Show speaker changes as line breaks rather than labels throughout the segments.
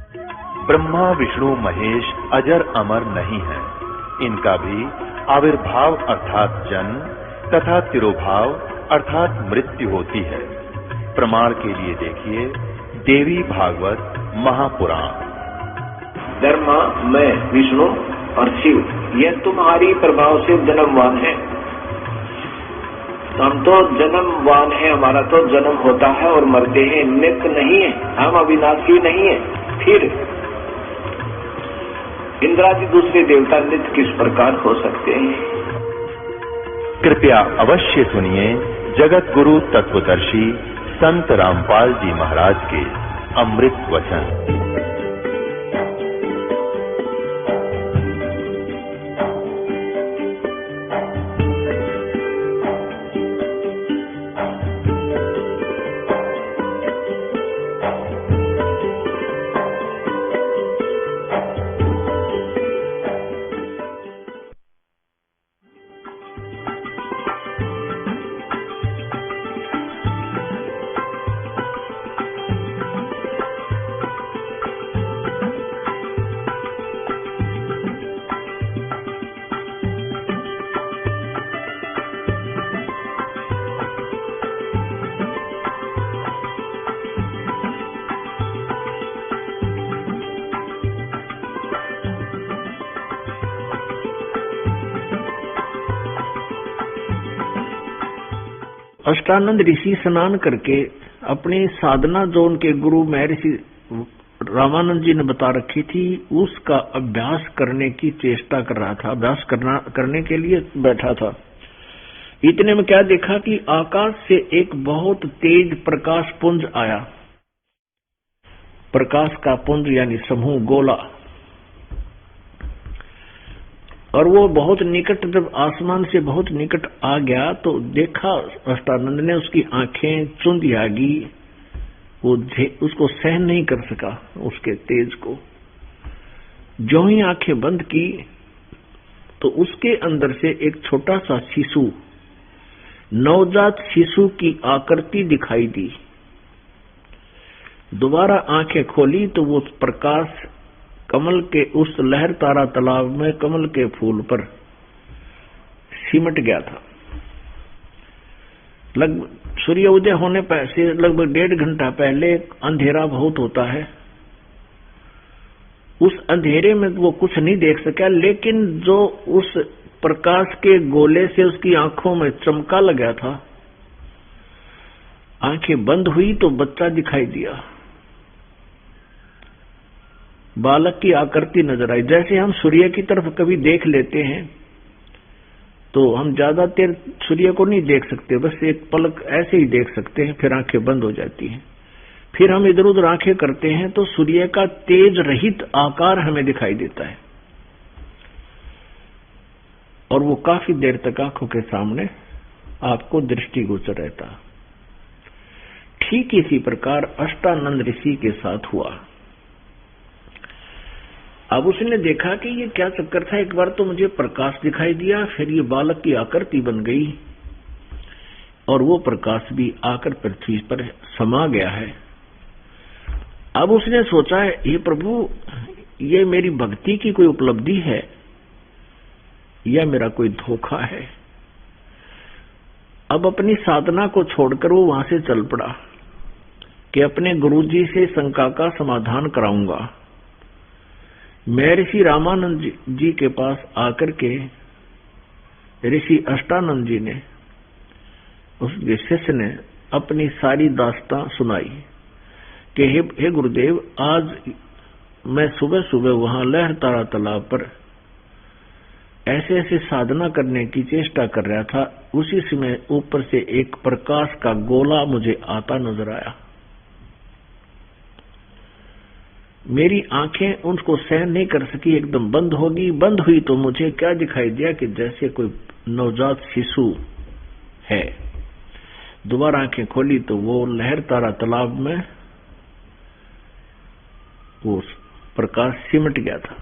ब्रह्मा विष्णु महेश अजर अमर नहीं है, इनका भी आविर्भाव अर्थात जन्म तथा तिरोभाव अर्थात मृत्यु होती है। प्रमाण के लिए देखिए देवी भागवत महापुराण।
ब्रह्मा, मैं, विष्णु और शिव, यह तुम्हारी प्रभाव से जन्मवान है। हम तो जन्मवान है, हमारा तो जन्म होता है और मरते हैं, नित्य नहीं है, हम अविनाशी नहीं है। फिर इंद्रादि दूसरे देवता नित्य किस प्रकार हो सकते हैं?
कृपया अवश्य सुनिए जगत गुरु तत्वदर्शी संत रामपाल जी महाराज के अमृत वचन।
अष्टानंद ऋषि स्नान करके अपनी साधना जो उनके गुरु महर्षि रामानंद जी ने बता रखी थी, उसका अभ्यास करने की चेष्टा कर रहा था, अभ्यास करने के लिए बैठा था। इतने में क्या देखा कि आकाश से एक बहुत तेज प्रकाश पुंज आया। प्रकाश का पुंज यानी समूह, गोला, और वो बहुत निकट, जब आसमान से बहुत निकट आ गया तो देखा अष्टानंद ने, उसकी आंखें चुंधी आ गई, वो उसको सहन नहीं कर सका उसके तेज को। जो ही आंखें बंद की तो उसके अंदर से एक छोटा सा शिशु, नवजात शिशु की आकृति दिखाई दी। दोबारा आंखें खोली तो वो प्रकाश कमल के उस लहर तारा तालाब में कमल के फूल पर सिमट गया था। लगभग सूर्य उदय होने से लगभग 1.5 घंटा पहले अंधेरा बहुत होता है। उस अंधेरे में वो कुछ नहीं देख सका, लेकिन जो उस प्रकाश के गोले से उसकी आंखों में चमका लगा था, आंखें बंद हुई तो बच्चा दिखाई दिया। बालक की आकृति नजर आई। जैसे हम सूर्य की तरफ कभी देख लेते हैं तो हम ज्यादा देर सूर्य को नहीं देख सकते, बस एक पलक ऐसे ही देख सकते हैं, फिर आंखें बंद हो जाती हैं। फिर हम इधर उधर आंखें करते हैं तो सूर्य का तेज रहित आकार हमें दिखाई देता है और वो काफी देर तक आंखों के सामने आपको दृष्टिगोचर रहता। ठीक इसी प्रकार अष्टानंद ऋषि के साथ हुआ। अब उसने देखा कि ये क्या चक्कर था, एक बार तो मुझे प्रकाश दिखाई दिया, फिर ये बालक की आकृति बन गई और वो प्रकाश भी आकर पृथ्वी पर समा गया है। अब उसने सोचा, ये प्रभु, ये मेरी भक्ति की कोई उपलब्धि है या मेरा कोई धोखा है। अब अपनी साधना को छोड़कर वो वहां से चल पड़ा कि अपने गुरुजी से शंका का समाधान कराऊंगा। महर्षि रामानंद जी के पास आकर के ऋषि अष्टानंद जी ने, उसके शिष्य ने अपनी सारी दास्तां सुनाई कि हे गुरुदेव, आज मैं सुबह सुबह वहां लहर तारा तालाब पर ऐसे ऐसे साधना करने की चेष्टा कर रहा था, उसी समय ऊपर से एक प्रकाश का गोला मुझे आता नजर आया। मेरी आंखें उनको सहन नहीं कर सकी, एकदम बंद होगी। बंद हुई तो मुझे क्या दिखाई दिया कि जैसे कोई नवजात शिशु है। दोबारा आंखें खोली तो वो लहर तारा तालाब में वो प्रकाश सिमट गया था।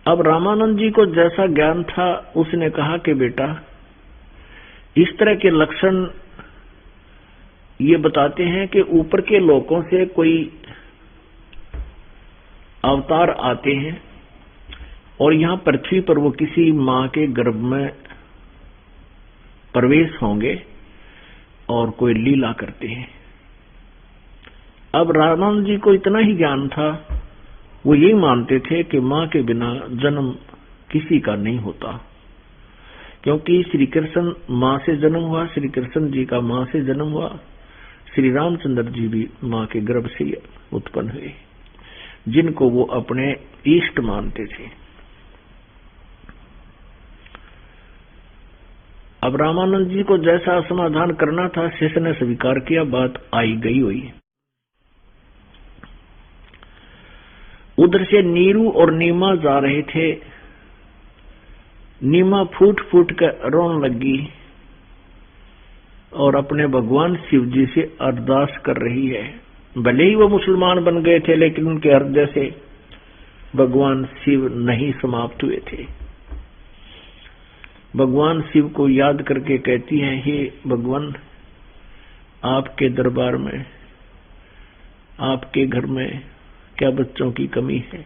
अब रामानंद जी को जैसा ज्ञान था, उसने कहा कि बेटा, इस तरह के लक्षण ये बताते हैं कि ऊपर के लोकों से कोई अवतार आते हैं और यहाँ पृथ्वी पर वो किसी माँ के गर्भ में प्रवेश होंगे और कोई लीला करते हैं। अब रामानंद जी को इतना ही ज्ञान था, वो यही मानते थे कि माँ के बिना जन्म किसी का नहीं होता, क्योंकि श्री कृष्ण माँ से जन्म हुआ, श्री कृष्ण जी का माँ से जन्म हुआ, श्री रामचंद्र जी भी माँ के गर्भ से उत्पन्न हुए, जिनको वो अपने इष्ट मानते थे। अब रामानंद जी को जैसा समाधान करना था शिष्य ने स्वीकार किया, बात आई गई हुई। उधर से नीरू और नीमा जा रहे थे। नीमा फूट फूट कर रोने लगी और अपने भगवान शिव जी से अरदास कर रही है। भले ही वो मुसलमान बन गए थे, लेकिन उनके हृदय से भगवान शिव नहीं समाप्त हुए थे। भगवान शिव को याद करके कहती हैं, हे भगवान, आपके दरबार में, आपके घर में क्या बच्चों की कमी है?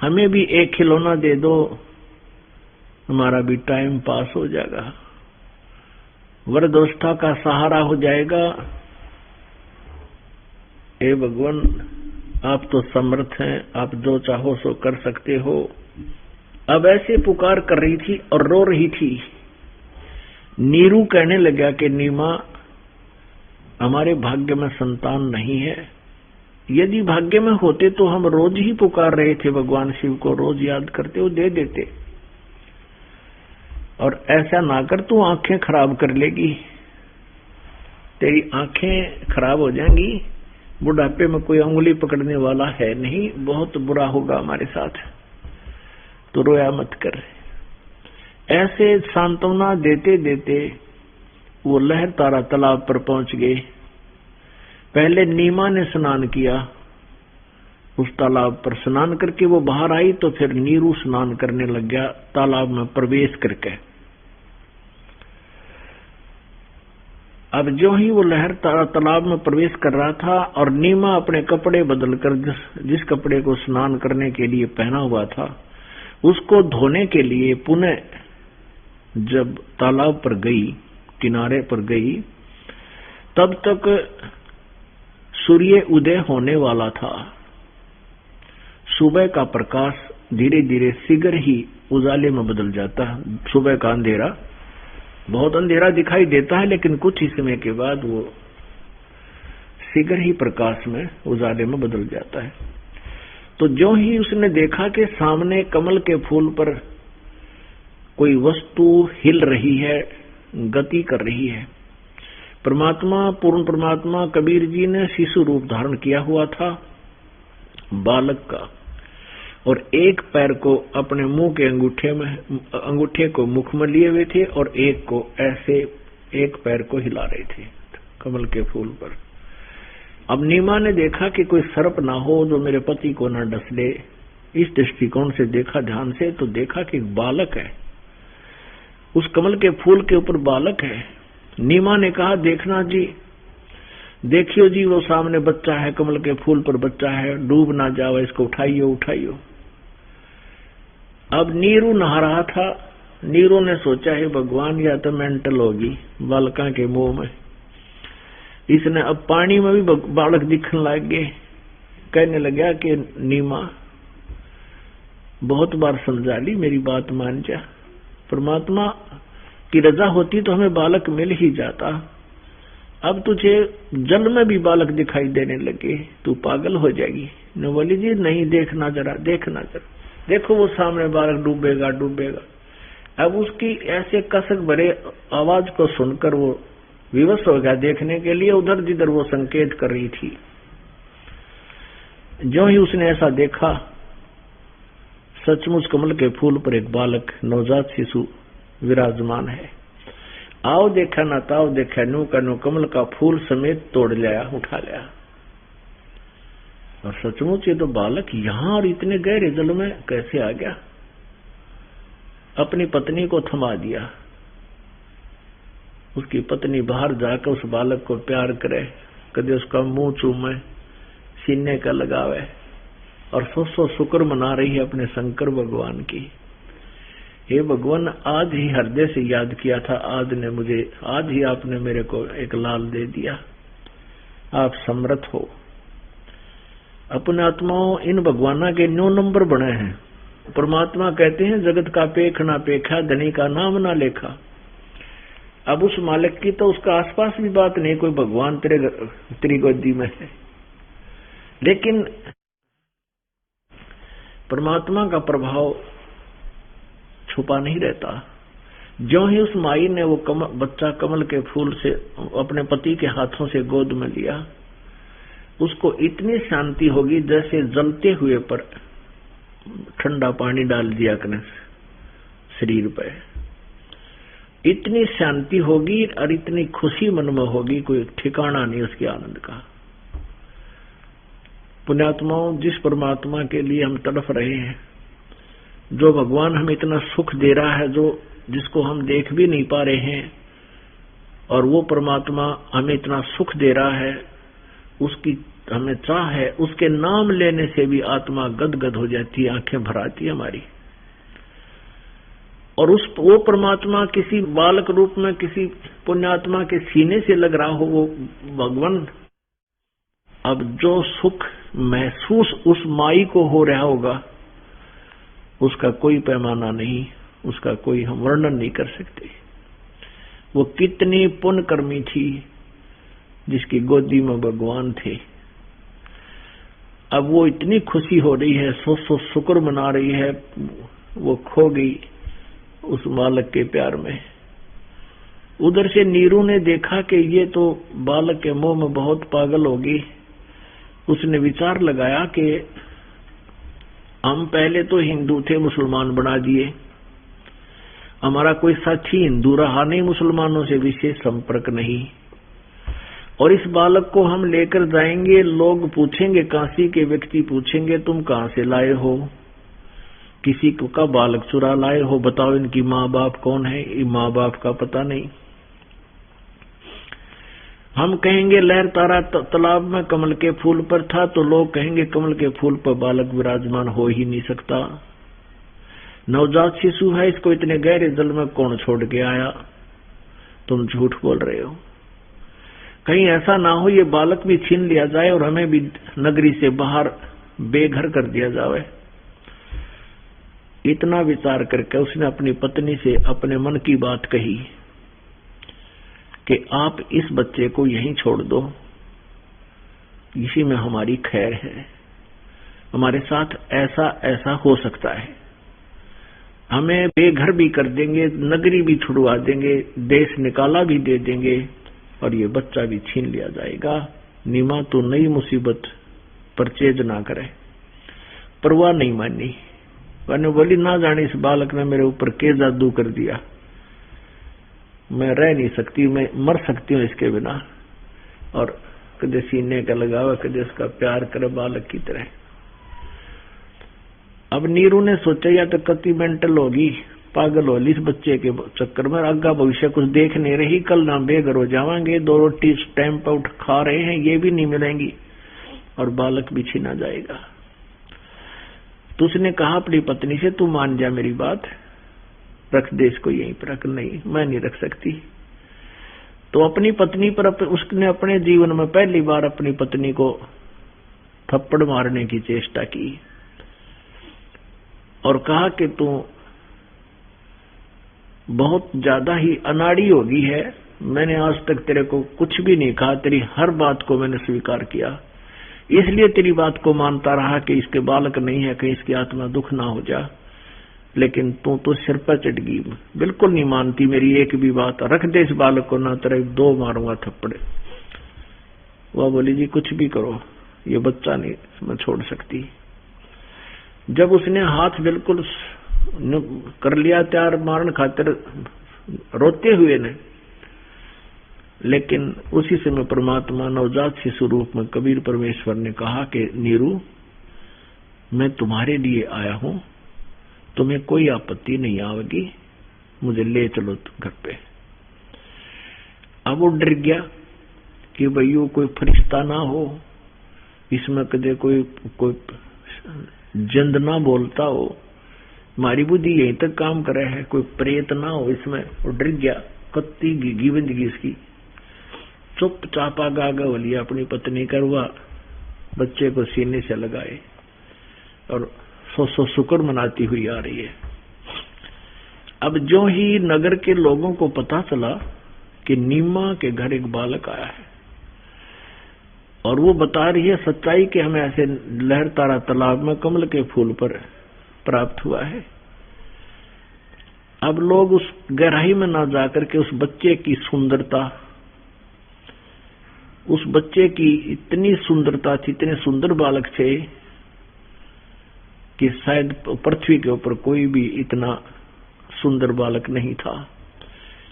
हमें भी एक खिलौना दे दो, हमारा भी टाइम पास हो जाएगा, वृद्धावस्था का सहारा हो जाएगा। हे भगवान, आप तो समर्थ हैं, आप जो चाहो सो कर सकते हो। अब ऐसे पुकार कर रही थी और रो रही थी। नीरू कहने लगा कि नीमा, हमारे भाग्य में संतान नहीं है। यदि भाग्य में होते तो हम रोज ही पुकार रहे थे भगवान शिव को, रोज याद करते हो, दे देते। और ऐसा ना कर, तू आंखें खराब कर लेगी, तेरी आंखें खराब हो जाएंगी। बुढ़ापे में कोई उंगली पकड़ने वाला है नहीं, बहुत बुरा होगा हमारे साथ, तो रोया मत कर। ऐसे सांत्वना देते देते वो लहर तारा तालाब पर पहुंच गए। पहले नीमा ने स्नान किया, उस तालाब पर स्नान करके वो बाहर आई, तो फिर नीरू स्नान करने लग गया तालाब में प्रवेश करके। अब जो ही वो लहर तालाब में प्रवेश कर रहा था और नीमा अपने कपड़े बदलकर जिस कपड़े को स्नान करने के लिए पहना हुआ था उसको धोने के लिए पुनः जब तालाब पर गई, किनारे पर गई, तब तक सूर्य उदय होने वाला था। सुबह का प्रकाश धीरे धीरे शीघ्र ही उजाले में बदल जाता है। सुबह का अंधेरा बहुत अंधेरा दिखाई देता है, लेकिन कुछ ही समय के बाद वो शीघ्र ही प्रकाश में उजाले में बदल जाता है। तो जो ही उसने देखा कि सामने कमल के फूल पर कोई वस्तु हिल रही है, गति कर रही है। परमात्मा, पूर्ण परमात्मा कबीर जी ने शिशु रूप धारण किया हुआ था बालक का, और एक पैर को अपने मुंह के अंगूठे को मुख में लिए हुए थे और एक को ऐसे एक पैर को हिला रहे थे कमल के फूल पर। अब नीमा ने देखा कि कोई सर्प ना हो जो मेरे पति को न डस ले। इस दृष्टिकोण से देखा ध्यान से, तो देखा कि बालक है, उस कमल के फूल के ऊपर बालक है। नीमा ने कहा, देखना जी, देखियो जी, वो सामने बच्चा है, कमल के फूल पर बच्चा है, डूब ना जाओ, इसको उठाइयो उठाइयो। अब नीरू नहा रहा था। नीरू ने सोचा, है भगवान, या तो मेंटल होगी बालका के मुंह में। इसने अब पानी में भी बालक दिखने लग गए। कहने लगा कि नीमा, बहुत बार समझा ली, मेरी बात मान जा। परमात्मा की रजा होती तो हमें बालक मिल ही जाता। अब तुझे जल में भी बालक दिखाई देने लगे, तू पागल हो जाएगी। ने बोली, जी नहीं, देखना जरा, देखना जरा, देखो वो सामने बालक डूबेगा डूबेगा। अब उसकी ऐसे कसक भरे आवाज को सुनकर वो विवश हो गया देखने के लिए, उधर जिधर वो संकेत कर रही थी। जो ही उसने ऐसा देखा, सचमुच कमल के फूल पर एक बालक नवजात शिशु विराजमान है। आओ देखा ना ताओ देखा, नो का नो कमल का फूल समेत तोड़ लिया, उठा लिया। और सचमुच ये तो बालक यहाँ और इतने गहरे जल में कैसे आ गया। अपनी पत्नी को थमा दिया उसकी पत्नी बाहर जाकर उस बालक को प्यार करे, कभी उसका मुंह चूमे, सीने का लगावे और सौ शुक्र मना रही है अपने शंकर भगवान की। हे भगवान, आज ही हृदय से याद किया था, आज ही आपने मेरे को एक लाल दे दिया। आप समर्थ हो। अपने आत्माओं इन भगवाना के 9 नंबर बने हैं। परमात्मा कहते हैं जगत का पेख ना पेखा, धनी का नाम ना लेखा। अब उस मालिक की तो उसका आसपास भी बात नहीं, कोई भगवान तेरी गोदी में है। लेकिन परमात्मा का प्रभाव छुपा नहीं रहता। ज्यों ही उस माई ने वो बच्चा कमल के फूल से अपने पति के हाथों से गोद में लिया, उसको इतनी शांति होगी जैसे जलते हुए पर ठंडा पानी डाल दिया कने शरीर पे। इतनी शांति होगी और इतनी खुशी मन में होगी, कोई ठिकाना नहीं उसके आनंद का। पुण्यात्माओं, जिस परमात्मा के लिए हम तड़प रहे हैं, जो भगवान हमें इतना सुख दे रहा है, जिसको हम देख भी नहीं पा रहे हैं, और वो परमात्मा हमें इतना सुख दे रहा है, उसकी हमें चाह है, उसके नाम लेने से भी आत्मा गदगद हो जाती है, आंखें भर आती है हमारी। और वो परमात्मा किसी बालक रूप में किसी पुण्यात्मा के सीने से लग रहा हो, वो भगवान। अब जो सुख महसूस उस माई को हो रहा होगा, उसका कोई पैमाना नहीं, उसका कोई हम वर्णन नहीं कर सकते। वो कितनी पुण्यकर्मी थी जिसकी गोदी में भगवान थे। अब वो इतनी खुशी हो रही है, सौ शुक्र मना रही है, वो खो गई उस बालक के प्यार में। उधर से नीरू ने देखा कि ये तो बालक के मोह में बहुत पागल होगी। उसने विचार लगाया कि हम पहले तो हिंदू थे, मुसलमान बना दिए, हमारा कोई साथी हिंदू रहा नहीं, मुसलमानों से विशेष संपर्क नहीं, और इस बालक को हम लेकर जाएंगे, लोग पूछेंगे, काशी के व्यक्ति पूछेंगे तुम कहां से लाए हो, किसी का बालक चुरा लाए हो, बताओ इनकी माँ बाप कौन है, ये माँ बाप का पता नहीं। हम कहेंगे लहर तारा तालाब में कमल के फूल पर था, तो लोग कहेंगे कमल के फूल पर बालक विराजमान हो ही नहीं सकता, नवजात शिशु है, इसको इतने गहरे जल में कौन छोड़ के आया, तुम झूठ बोल रहे हो। कहीं ऐसा ना हो ये बालक भी छीन लिया जाए और हमें भी नगरी से बाहर बेघर कर दिया जाए। इतना विचार करके उसने अपनी पत्नी से अपने मन की बात कही कि आप इस बच्चे को यहीं छोड़ दो, इसी में हमारी खैर है, हमारे साथ ऐसा ऐसा हो सकता है, हमें बेघर भी कर देंगे, नगरी भी छुड़वा देंगे, देश निकाला भी दे देंगे, और ये बच्चा भी छीन लिया जाएगा। नीमा तो नई मुसीबत परचेज ना करे। परवाह नहीं मानी, मैंने बोली ना जाने इस बालक ने मेरे ऊपर के जादू कर दिया, मैं रह नहीं सकती, मैं मर सकती हूँ इसके बिना। और कदे सीने का लगावा, कदे उसका प्यार करे बालक की तरह। अब नीरू ने सोचा या तो कति मेंटल होगी, पागल होली इस बच्चे के चक्कर में, आगा भविष्य कुछ देख नहीं रही, कल ना बेघर हो जावांगे, 2 रोटी टाइम पर उठ खा रहे हैं ये भी नहीं मिलेंगी, और बालक भी छीना जाएगा। तो उसने कहा अपनी पत्नी से, तू मान जा मेरी बात, रख दे इसको यहीं पर। रख, नहीं मैं नहीं रख सकती। तो अपनी पत्नी पर उसने अपने जीवन में पहली बार अपनी पत्नी को थप्पड़ मारने की चेष्टा की और कहा कि तू बहुत ज्यादा ही अनाड़ी हो गई है, मैंने आज तक तेरे को कुछ भी नहीं कहा, तेरी हर बात को मैंने स्वीकार किया, इसलिए तेरी बात को मानता रहा कि इसके बालक नहीं है, कहीं इसकी आत्मा दुख ना हो जा, लेकिन तू तो सिर पर चढ़ गई, बिल्कुल नहीं मानती मेरी एक भी बात, रख दे इस बालक को, ना तेरे 2 मारूंगा थप्पड़े। वह बोली जी कुछ भी करो, ये बच्चा नहीं मैं छोड़ सकती। जब उसने हाथ बिल्कुल कर लिया तैयार मारन खातिर रोते हुए ने, लेकिन उसी समय परमात्मा नवजात शिशु रूप में कबीर परमेश्वर ने कहा कि नीरू मैं तुम्हारे लिए आया हूं, तुम्हें कोई आपत्ति नहीं आएगी, मुझे ले चलो घर पे। अब वो डर गया कि भाई वो कोई फरिश्ता ना हो, इसमें कदे कोई जंद ना बोलता हो, हमारी बुद्धि यहीं तक काम करे है, कोई प्रेत ना हो इसमें। वो डर गया, कत्ती घिगी बंदगी इसकी, चुपचाप आगा बोलिया अपनी पत्नी करवा, बच्चे को सीने से लगाए और सौ शुक्र मनाती हुई आ रही है। अब जो ही नगर के लोगों को पता चला कि नीमा के घर एक बालक आया है और वो बता रही है सच्चाई कि हमें ऐसे लहरतारा तालाब में कमल के फूल पर प्राप्त हुआ है। अब लोग उस गहराई में ना जाकर के उस बच्चे की सुंदरता, उस बच्चे की इतनी सुंदरता थी, इतने सुंदर बालक थे कि शायद पृथ्वी के ऊपर कोई भी इतना सुंदर बालक नहीं था।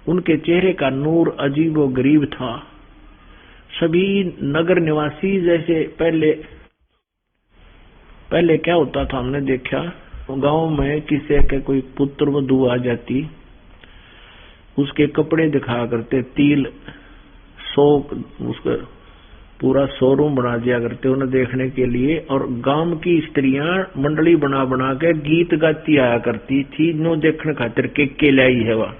उनके चेहरे का नूर अजीबो गरीब था। सभी नगर निवासी जैसे पहले क्या होता था, हमने देखा गांव में किसी के कोई पुत्र वधू आ जाती, उसके कपड़े दिखा करते, तिल उसका पूरा शोरूम बना दिया करते उन्हें देखने के लिए, और गांव की स्त्रियां मंडली बना बना के गीत गाती आया करती थी, नो देखने खातिर के लाई है वह।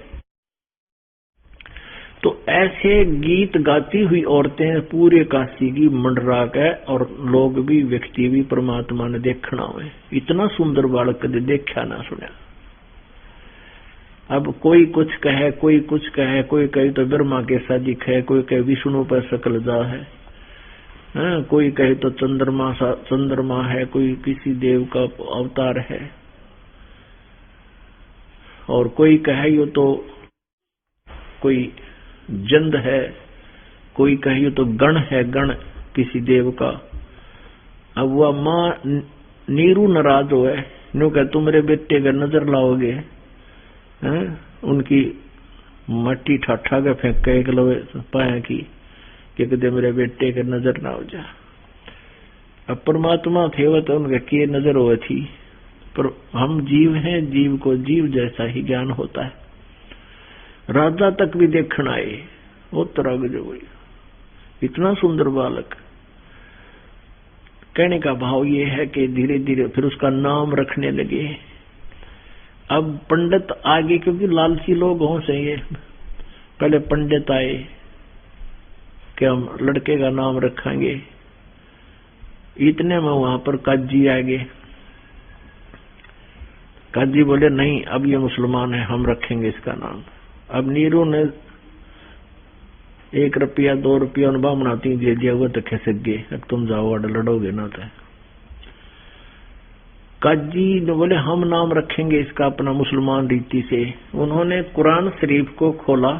तो ऐसे गीत गाती हुई औरतें पूरे काशी की मंडरा के, और लोग भी व्यक्ति भी परमात्मा ने देखना हुए, इतना सुंदर बालक कदे देखा ना सुना। अब कोई कुछ कहे, कोई कुछ कहे, कोई कहे तो ब्रह्मा के सा दिखे, कोई कहे विष्णु पर सकल जा है, कोई कहे तो चंद्रमा है, कोई किसी देव का अवतार है, और कोई कहे यो तो कोई जंद है, कोई कहे तो गण है, गण किसी देव का। अब वह माँ नीरू नाराज हो है, नो कह तुम मेरे बेटे का नजर लाओगे, उनकी मट्टी ठाठा के फेंक के एक लोहे पाए की कि कदे मेरे बेटे के नजर ना हो जा। अब परमात्मा थे वह तो उनके किए नजर हो थी, पर हम जीव हैं, जीव को जीव जैसा ही ज्ञान होता है। राजा तक भी देखना आए, वो तरह जो इतना सुंदर बालक। कहने का भाव ये है कि धीरे धीरे फिर उसका नाम रखने लगे। अब पंडित आगे, क्योंकि लालची लोग हों चाहिए, पहले पंडित आए कि हम लड़के का नाम रखेंगे, इतने में वहां पर काजी आ गए। काजी बोले नहीं, अब ये मुसलमान है, हम रखेंगे इसका नाम। अब नीरू ने 1 रुपया 2 रुपया उन बामणाती दे दिया, वो तो कैसे गए, अब तुम जाओ अड़ लड़ोगे ना। तो काजी ने बोले हम नाम रखेंगे इसका अपना मुसलमान रीति से। उन्होंने कुरान शरीफ को खोला,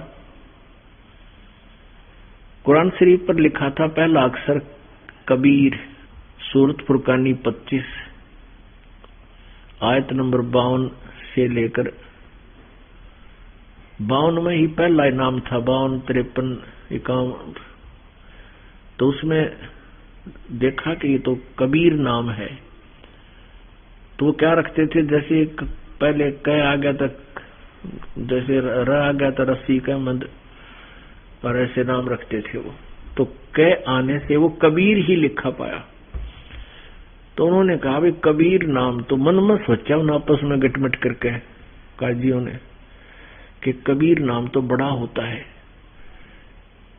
कुरान शरीफ पर लिखा था पहला अक्षर कबीर, सूरत फुरकानी 25 आयत नंबर 52 से लेकर 52 में ही पहला नाम था, 52, 53, 51। तो उसमें देखा कि ये तो कबीर नाम है। तो वो क्या रखते थे, जैसे पहले क आ गया था, जैसे र आ गया था रस्सी का मद, और ऐसे नाम रखते थे वो। तो क आने से वो कबीर ही लिखा पाया। तो उन्होंने कहा भाई कबीर नाम, तो मन में सोचा उन आपस में गटमट करके काजियों ने कि कबीर नाम तो बड़ा होता है।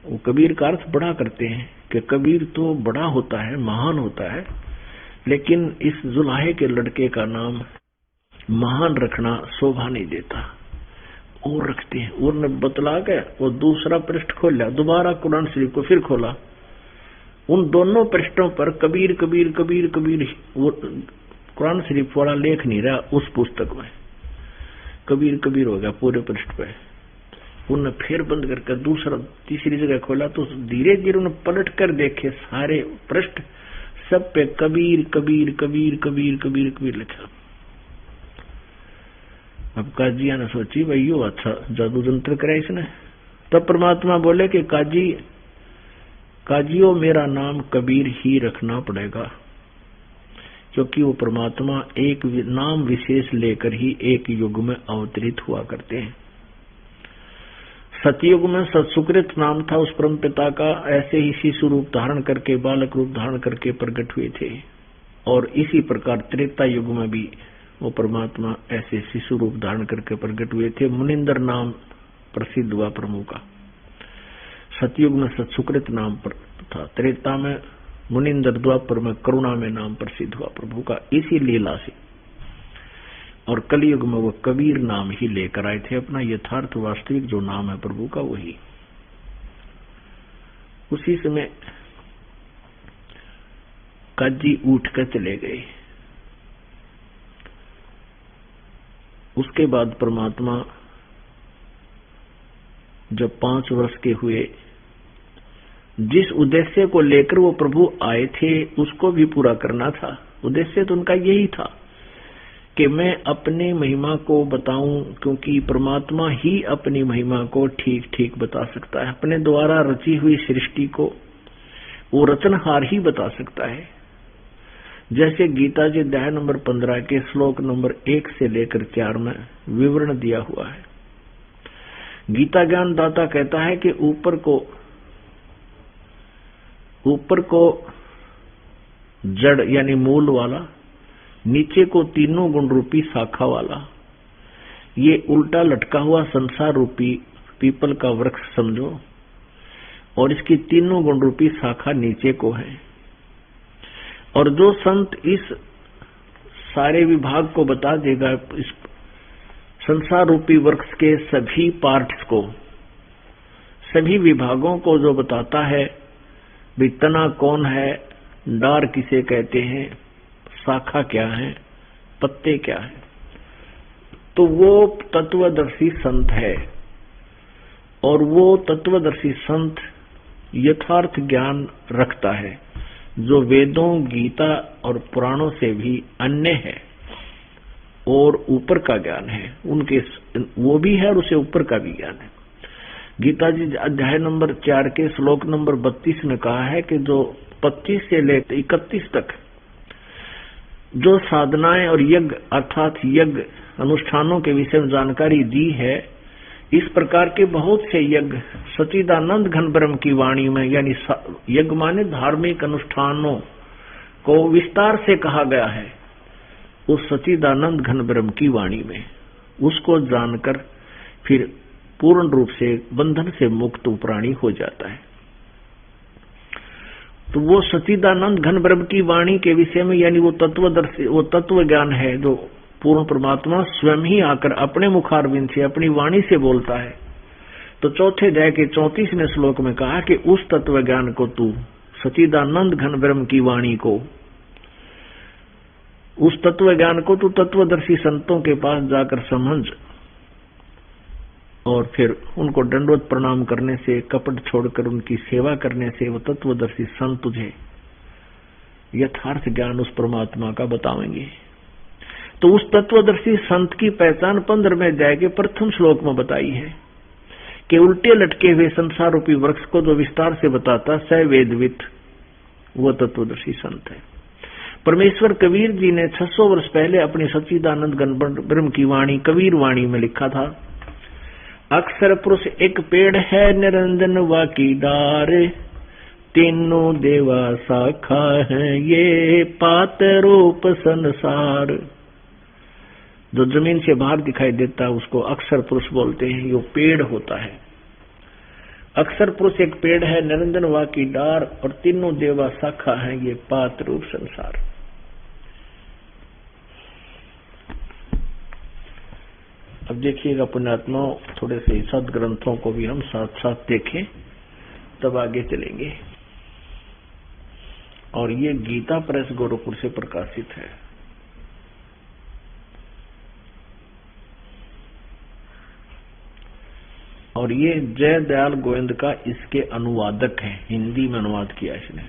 वो कबीर का अर्थ बड़ा करते हैं कि कबीर तो बड़ा होता है, महान होता है, लेकिन इस जुलाहे के लड़के का नाम महान रखना शोभा नहीं देता। और रखते हैं, और बतला के वो दूसरा पृष्ठ खोला, दोबारा कुरान शरीफ को फिर खोला। उन दोनों पृष्ठों पर कबीर कबीर कबीर कबीर, वो कुरान शरीफ वाला लेख नहीं रहा उस पुस्तक में, कबीर कबीर हो गया पूरे पृष्ठ पे। उन्हें फिर बंद करके दूसरा तीसरी जगह खोला, तो धीरे धीरे उन्हें पलट कर देखे सारे पृष्ठ, सब पे कबीर कबीर कबीर कबीर कबीर कबीर लिखा। अब काजिया ने सोची भाई यो अच्छा जादू जंत्र करा इसने। तब परमात्मा बोले कि काजियो मेरा नाम कबीर ही रखना पड़ेगा, क्योंकि वो परमात्मा एक नाम विशेष लेकर ही एक युग में अवतरित हुआ करते हैं। सतयुग में सत्सुकृत नाम था उस परम पिता का, ऐसे ही शिशु रूप धारण करके, बालक रूप धारण करके प्रकट हुए थे। और इसी प्रकार त्रेता युग में भी वो परमात्मा ऐसे शिशु रूप धारण करके प्रकट हुए थे। मुनिंदर नाम प्रसिद्ध हुआ प्रभु का। सतयुग में सत्सुकृत नाम था, त्रेता में मुनिंदर, द्वापर में करुणा में नाम प्रसिद्ध हुआ प्रभु का इसी लीला से। और कलयुग में वो कबीर नाम ही लेकर आए थे, अपना यथार्थ वास्तविक जो नाम है प्रभु का वही। उसी समय काजी उठ कर चले गए। उसके बाद परमात्मा जब 5 वर्ष के हुए, जिस उद्देश्य को लेकर वो प्रभु आए थे उसको भी पूरा करना था। उद्देश्य तो उनका यही था कि मैं अपनी महिमा को बताऊं, क्योंकि परमात्मा ही अपनी महिमा को ठीक ठीक बता सकता है। अपने द्वारा रची हुई सृष्टि को वो रचनहार ही बता सकता है। जैसे गीता जी अध्याय नंबर 15 के श्लोक नंबर 1 से लेकर 4 में विवरण दिया हुआ है। गीता ज्ञान दाता कहता है कि ऊपर को जड़ यानी मूल वाला, नीचे को तीनों गुण रूपी शाखा वाला, ये उल्टा लटका हुआ संसार रूपी पीपल का वृक्ष समझो, और इसकी तीनों गुण रूपी शाखा नीचे को है। और जो संत इस सारे विभाग को बता देगा, इस संसार रूपी वृक्ष के सभी पार्ट्स को, सभी विभागों को जो बताता है, भी तना कौन है, डार किसे कहते हैं, शाखा क्या है, पत्ते क्या है, तो वो तत्वदर्शी संत है। और वो तत्वदर्शी संत यथार्थ ज्ञान रखता है, जो वेदों, गीता और पुराणों से भी अन्य है और ऊपर का ज्ञान है। उनके वो भी है और उसे ऊपर का भी ज्ञान है। गीता जी अध्याय नंबर 4 के श्लोक नंबर 32 में कहा है कि जो 25 से लेकर 31 तक जो साधनाएं और यज्ञ अर्थात यज्ञ अनुष्ठानों के विषय में जानकारी दी है, इस प्रकार के बहुत से यज्ञ सच्चिदानंद घन ब्रह्म की वाणी में, यानी यज्ञ माने धार्मिक अनुष्ठानों को विस्तार से कहा गया है उस सच्चिदानंद घन ब्रह्म की वाणी में। उसको जानकर फिर पूर्ण रूप से बंधन से मुक्त प्राणी हो जाता है। तो वो सच्चिदानंद घन ब्रह्म की वाणी के विषय में, यानी वो तत्वदर्शी, वो तत्व ज्ञान है जो पूर्ण परमात्मा स्वयं ही आकर अपने मुखारविंद से, अपनी वाणी से बोलता है। तो चौथे अध्याय के 34वें श्लोक में कहा कि उस तत्व ज्ञान को तू, सच्चिदानंद घन ब्रह्म की वाणी को, उस तत्व ज्ञान को तू तत्वदर्शी संतों के पास जाकर समझ, और फिर उनको दंडवत प्रणाम करने से, कपट छोड़कर उनकी सेवा करने से वो तत्वदर्शी संत तुझे यथार्थ ज्ञान उस परमात्मा का बताएंगे। तो उस तत्वदर्शी संत की पहचान 15वें अध्याय के प्रथम श्लोक में बताई है कि उल्टे लटके हुए संसार रूपी वृक्ष को जो विस्तार से बताता, स वेदवित, वो तत्वदर्शी संत है। परमेश्वर कबीर जी ने 600 वर्ष पहले अपनी सच्चिदानंद घन ब्रह्म की वाणी कबीर वाणी में लिखा था, अक्षर पुरुष एक पेड़ है निरंजन वाकी डार, तीनों देवा शाखा है ये पात रूप संसार। जो जमीन से बाहर दिखाई देता है उसको अक्षर पुरुष बोलते हैं, ये पेड़ होता है। अक्षर पुरुष एक पेड़ है, निरंजन वाकी डार, और तीनों देवा शाखा है ये पात रूप संसार। अब देखिएगा पुण्यात्माओं, थोड़े से सदग्रंथों को भी हम साथ साथ देखें, तब आगे चलेंगे। और ये गीता प्रेस गोरखपुर से प्रकाशित है। और ये जय दयाल गोविंद का इसके अनुवादक है, हिंदी में अनुवाद किया इसने।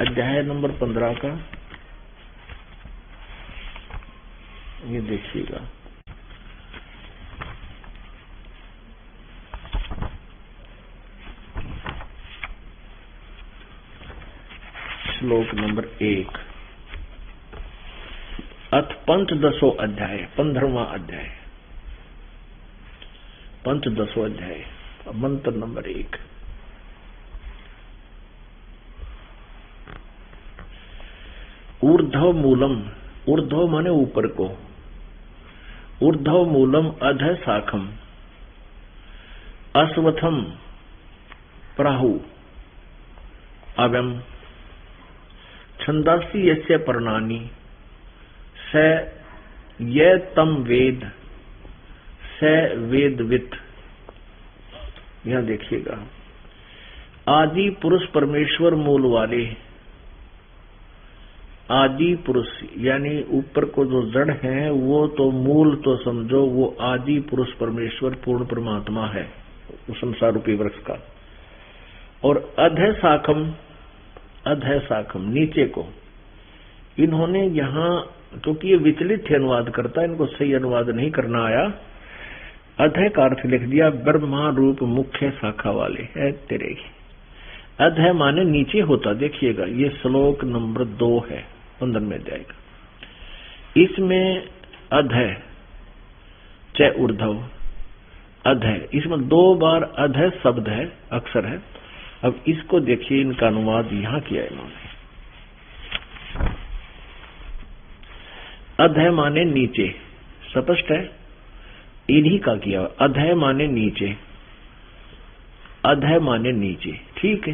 अध्याय नंबर 15 का ये देखिएगा, श्लोक नंबर 1, अथ पंचदशो अध्याय, 15वां अध्याय, पंचदशो अध्याय, मंत्र नंबर 1। ऊर्ध्व मूलम, ऊर्ध्व माने ऊपर को, ऊर्ध्व मूलम अध शाखम अश्वत्थम प्राहु अव्यम छंदासी यस्य पर्णानि स ये तम वेद स वेदवित। यहां देखिएगा, आदि पुरुष परमेश्वर मूल वाले, आदि पुरुष यानी ऊपर को जो जड़ है वो तो मूल तो समझो वो आदि पुरुष परमेश्वर पूर्ण परमात्मा है संसार रूपी वृक्ष का। और अध शाखम, अध शाखम नीचे को, इन्होंने यहाँ क्योंकि ये विचलित थे अनुवाद करता, इनको सही अनुवाद नहीं करना आया, अध का अर्थ लिख दिया ब्रह्मा रूप मुख्य शाखा वाले है तेरे। अध माने नीचे होता। देखिएगा ये श्लोक नंबर 2 है 15वें अध्याय का। इसमें अध च ऊर्ध्व अध, इसमें 2 बार अध शब्द है, अक्षर है। अब इसको देखिए, इनका अनुवाद यहां किया इन्होंने। अध माने नीचे, स्पष्ट है, इन्हीं का किया। अध माने नीचे, अध माने नीचे, ठीक है।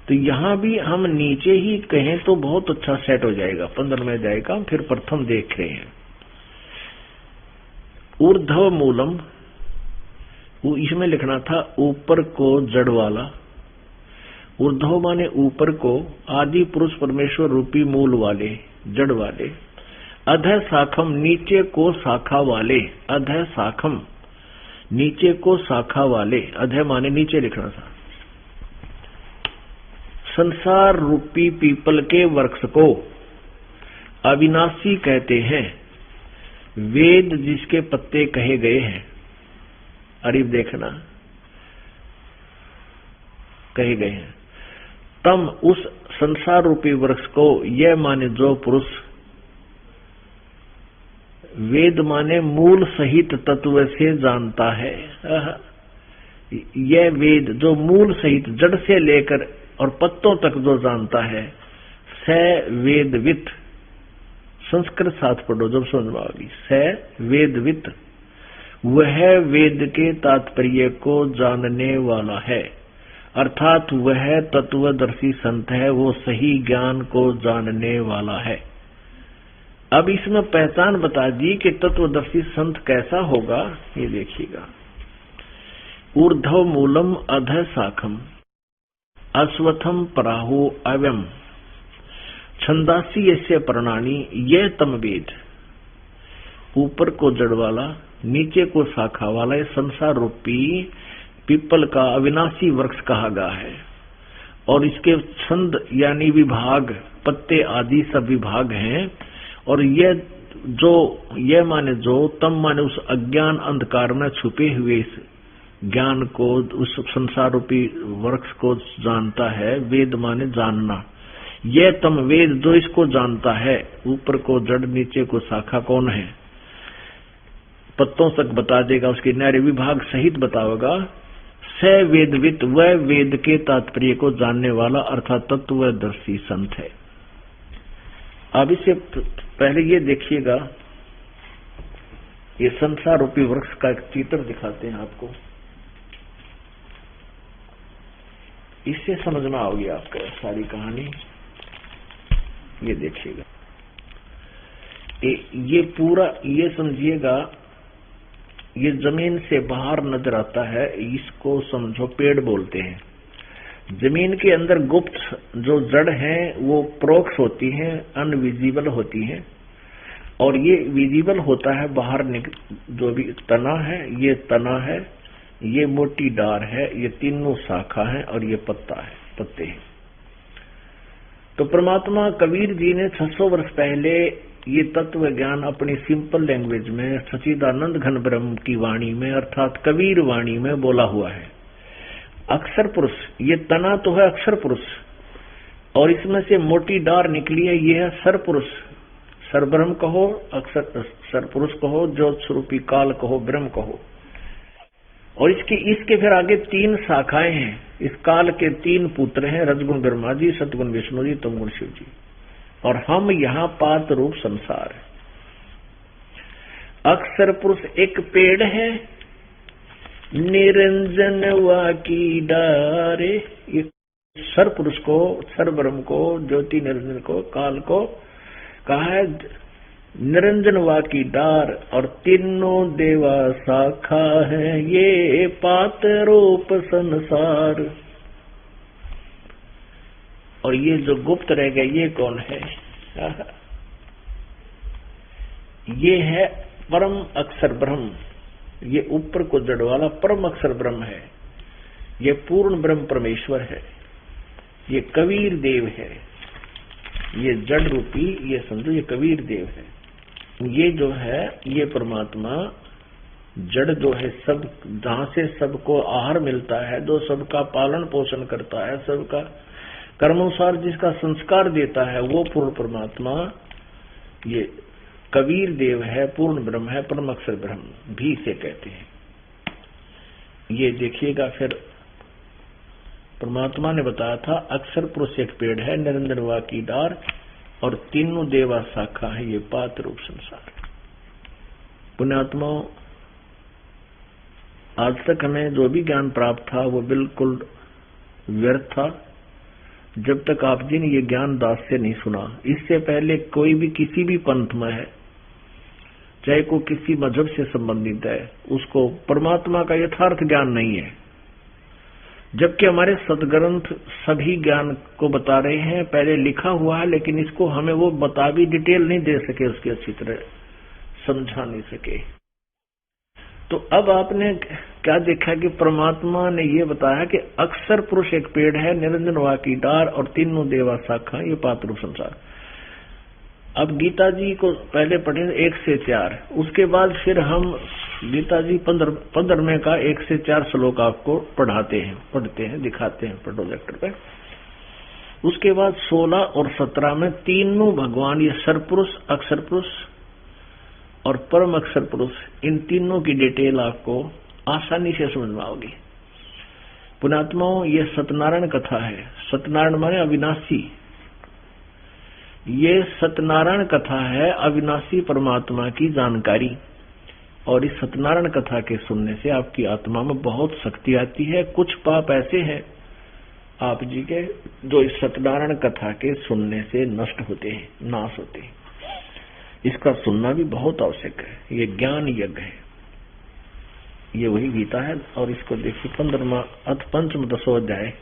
तो यहां भी हम नीचे ही कहें तो बहुत अच्छा सेट हो जाएगा। 15वें अध्याय का फिर प्रथम देख रहे हैं। ऊर्ध्व मूलम, इसमें लिखना था ऊपर को जड़ वाला। ऊर्ध्व माने ऊपर को, आदि पुरुष परमेश्वर रूपी मूल वाले, जड़ वाले। अध शाखम नीचे को शाखा वाले, अध शाखम नीचे को शाखा वाले। अध माने नीचे लिखना था। संसार रूपी पीपल के वृक्ष को अविनाशी कहते हैं, वेद जिसके पत्ते कहे गए हैं। अरे देखना, कहे गए हैं। तम उस संसार रूपी वृक्ष को, यह माने जो पुरुष, वेद माने मूल सहित तत्व से जानता है। यह वेद जो मूल सहित जड़ से लेकर और पत्तों तक जो जानता है, स वेदवित। संस्कृत साथ पढ़ो जब समझ में आएगी। स वेदवित, वह वेद के तात्पर्य को जानने वाला है, अर्थात वह तत्वदर्शी संत है, वो सही ज्ञान को जानने वाला है। अब इसमें पहचान बता दी कि तत्वदर्शी संत कैसा होगा, ये देखिएगा। ऊर्ध्व मूलम अध शाखम अश्वत्थम प्राहु अव्यम छंदासी यस्य पर्णानि ये तम वेद। ऊपर को जड़ वाला, नीचे को शाखा वाला, ये संसार रूपी पीपल का अविनाशी वृक्ष कहा गया है। और इसके छंद यानी विभाग, पत्ते आदि सब विभाग हैं। और ये माने जो, तम माने उस अज्ञान अंधकार में छुपे हुए इस ज्ञान को, उस संसार रूपी वृक्ष को जानता है। वेद माने जानना। ये तम वेद जो इसको जानता है, ऊपर को जड़ नीचे को शाखा कौन है, पत्तों तक बता देगा, उसके न्यारे विभाग सहित बताओगा। स वेदवित, वह वेद के तात्पर्य को जानने वाला अर्थात तत्वदर्शी संत है। अब इससे पहले ये देखिएगा, ये संसार रूपी वृक्ष का एक चित्र दिखाते हैं आपको, इससे समझना होगी आपको सारी कहानी। ये देखिएगा, ये पूरा ये समझिएगा, ये जमीन से बाहर नजर आता है, इसको समझो पेड़ बोलते हैं। जमीन के अंदर गुप्त जो जड़ है वो प्रोक्ष होती हैं, अनविजिबल होती हैं। और ये विजिबल होता है बाहर जो भी तना है, ये तना है, ये मोटी डार है, ये तीनों शाखा है और ये पत्ता है, पत्ते हैं। तो परमात्मा कबीर जी ने 600 वर्ष पहले ये तत्व ज्ञान अपनी सिंपल लैंग्वेज में सच्चिदानंद घन ब्रह्म की वाणी में अर्थात कबीर वाणी में बोला हुआ है। अक्षर पुरुष, ये तना तो है अक्षर पुरुष, और इसमें से मोटी डार निकली है, ये है सर पुरुष, सरब्रह्म कहो, अक्षर सरपुरुष कहो, ज्योत स्वरूपी काल कहो, ब्रह्म कहो। और इसके फिर आगे 3 शाखाएं हैं। इस काल के 3 पुत्र हैं, रजगुण ब्रह्मा जी, सतगुण विष्णु जी, तमगुण शिव जी। और हम यहाँ पात रूप संसार है। अक्षर पुरुष एक पेड़ है, निरंजन वा की डारे। ये सर पुरुष को, सर ब्रह्म को, ज्योति निरंजन को, काल को कहा है निरंजन वा की डार। और तीनों देवा शाखा है, ये पात रूप संसार। और ये जो गुप्त रह गया ये कौन है? ये है परम अक्षर ब्रह्म। ये ऊपर को जड़ वाला परम अक्षर ब्रह्म है। ये पूर्ण ब्रह्म परमेश्वर है। ये कबीर देव है। ये जड़ रूपी, ये समझो ये कबीर देव है। ये जो है ये परमात्मा जड़ जो है, सब जहां से सबको आहार मिलता है, जो सबका पालन पोषण करता है, सबका कर्मानुसार जिसका संस्कार देता है, वो पूर्ण परमात्मा ये कबीर देव है, पूर्ण ब्रह्म है, परम अक्षर ब्रह्म भी से कहते हैं। ये देखिएगा फिर परमात्मा ने बताया था अक्षर पुरुष एक पेड़ है, निरंजन वा की डार, और तीनों देवा शाखा है, ये पात रूप संसार। पुण्यात्माओं, आज तक हमें जो भी ज्ञान प्राप्त था वो बिल्कुल व्यर्थ था, जब तक आप जी ने ये ज्ञान दास से नहीं सुना। इससे पहले कोई भी किसी भी पंथ में है, चाहे को किसी मजहब से संबंधित है, उसको परमात्मा का यथार्थ ज्ञान नहीं है। जबकि हमारे सदग्रंथ सभी ज्ञान को बता रहे हैं, पहले लिखा हुआ है, लेकिन इसको हमें वो बता भी डिटेल नहीं दे सके, उसकी अच्छी तरह समझा नहीं सके। तो अब आपने क्या देखा कि परमात्मा ने ये बताया कि अक्षर पुरुष एक पेड़ है, निरंजन वा की डार, और तीनों देवा शाखा, ये पात रूप संसार। अब गीता जी को पहले पढ़े 1 से 4, उसके बाद फिर हम गीता जी 15वें का 1 से 4 श्लोक आपको पढ़ते हैं, दिखाते हैं प्रोजेक्टर पे। उसके बाद 16 और 17 में तीनों भगवान, ये सरपुरुष, अक्षर पुरुष और परम अक्षर पुरुष, इन तीनों की डिटेल आपको आसानी से समझ में आओगी। पुण्यात्माओं, ये सत्यनारायण कथा है। सत्यनारायण माने अविनाशी। ये सत्यनारायण कथा है, अविनाशी परमात्मा की जानकारी। और इस सत्यनारायण कथा के सुनने से आपकी आत्मा में बहुत शक्ति आती है। कुछ पाप ऐसे हैं आप जी के जो इस सत्यनारायण कथा के सुनने से नष्ट होते हैं, नाश होते हैं। इसका सुनना भी बहुत आवश्यक है। ये ज्ञान यज्ञ है, ये वही गीता है। और इसको देखिए 15वां पंचम दशोध्याय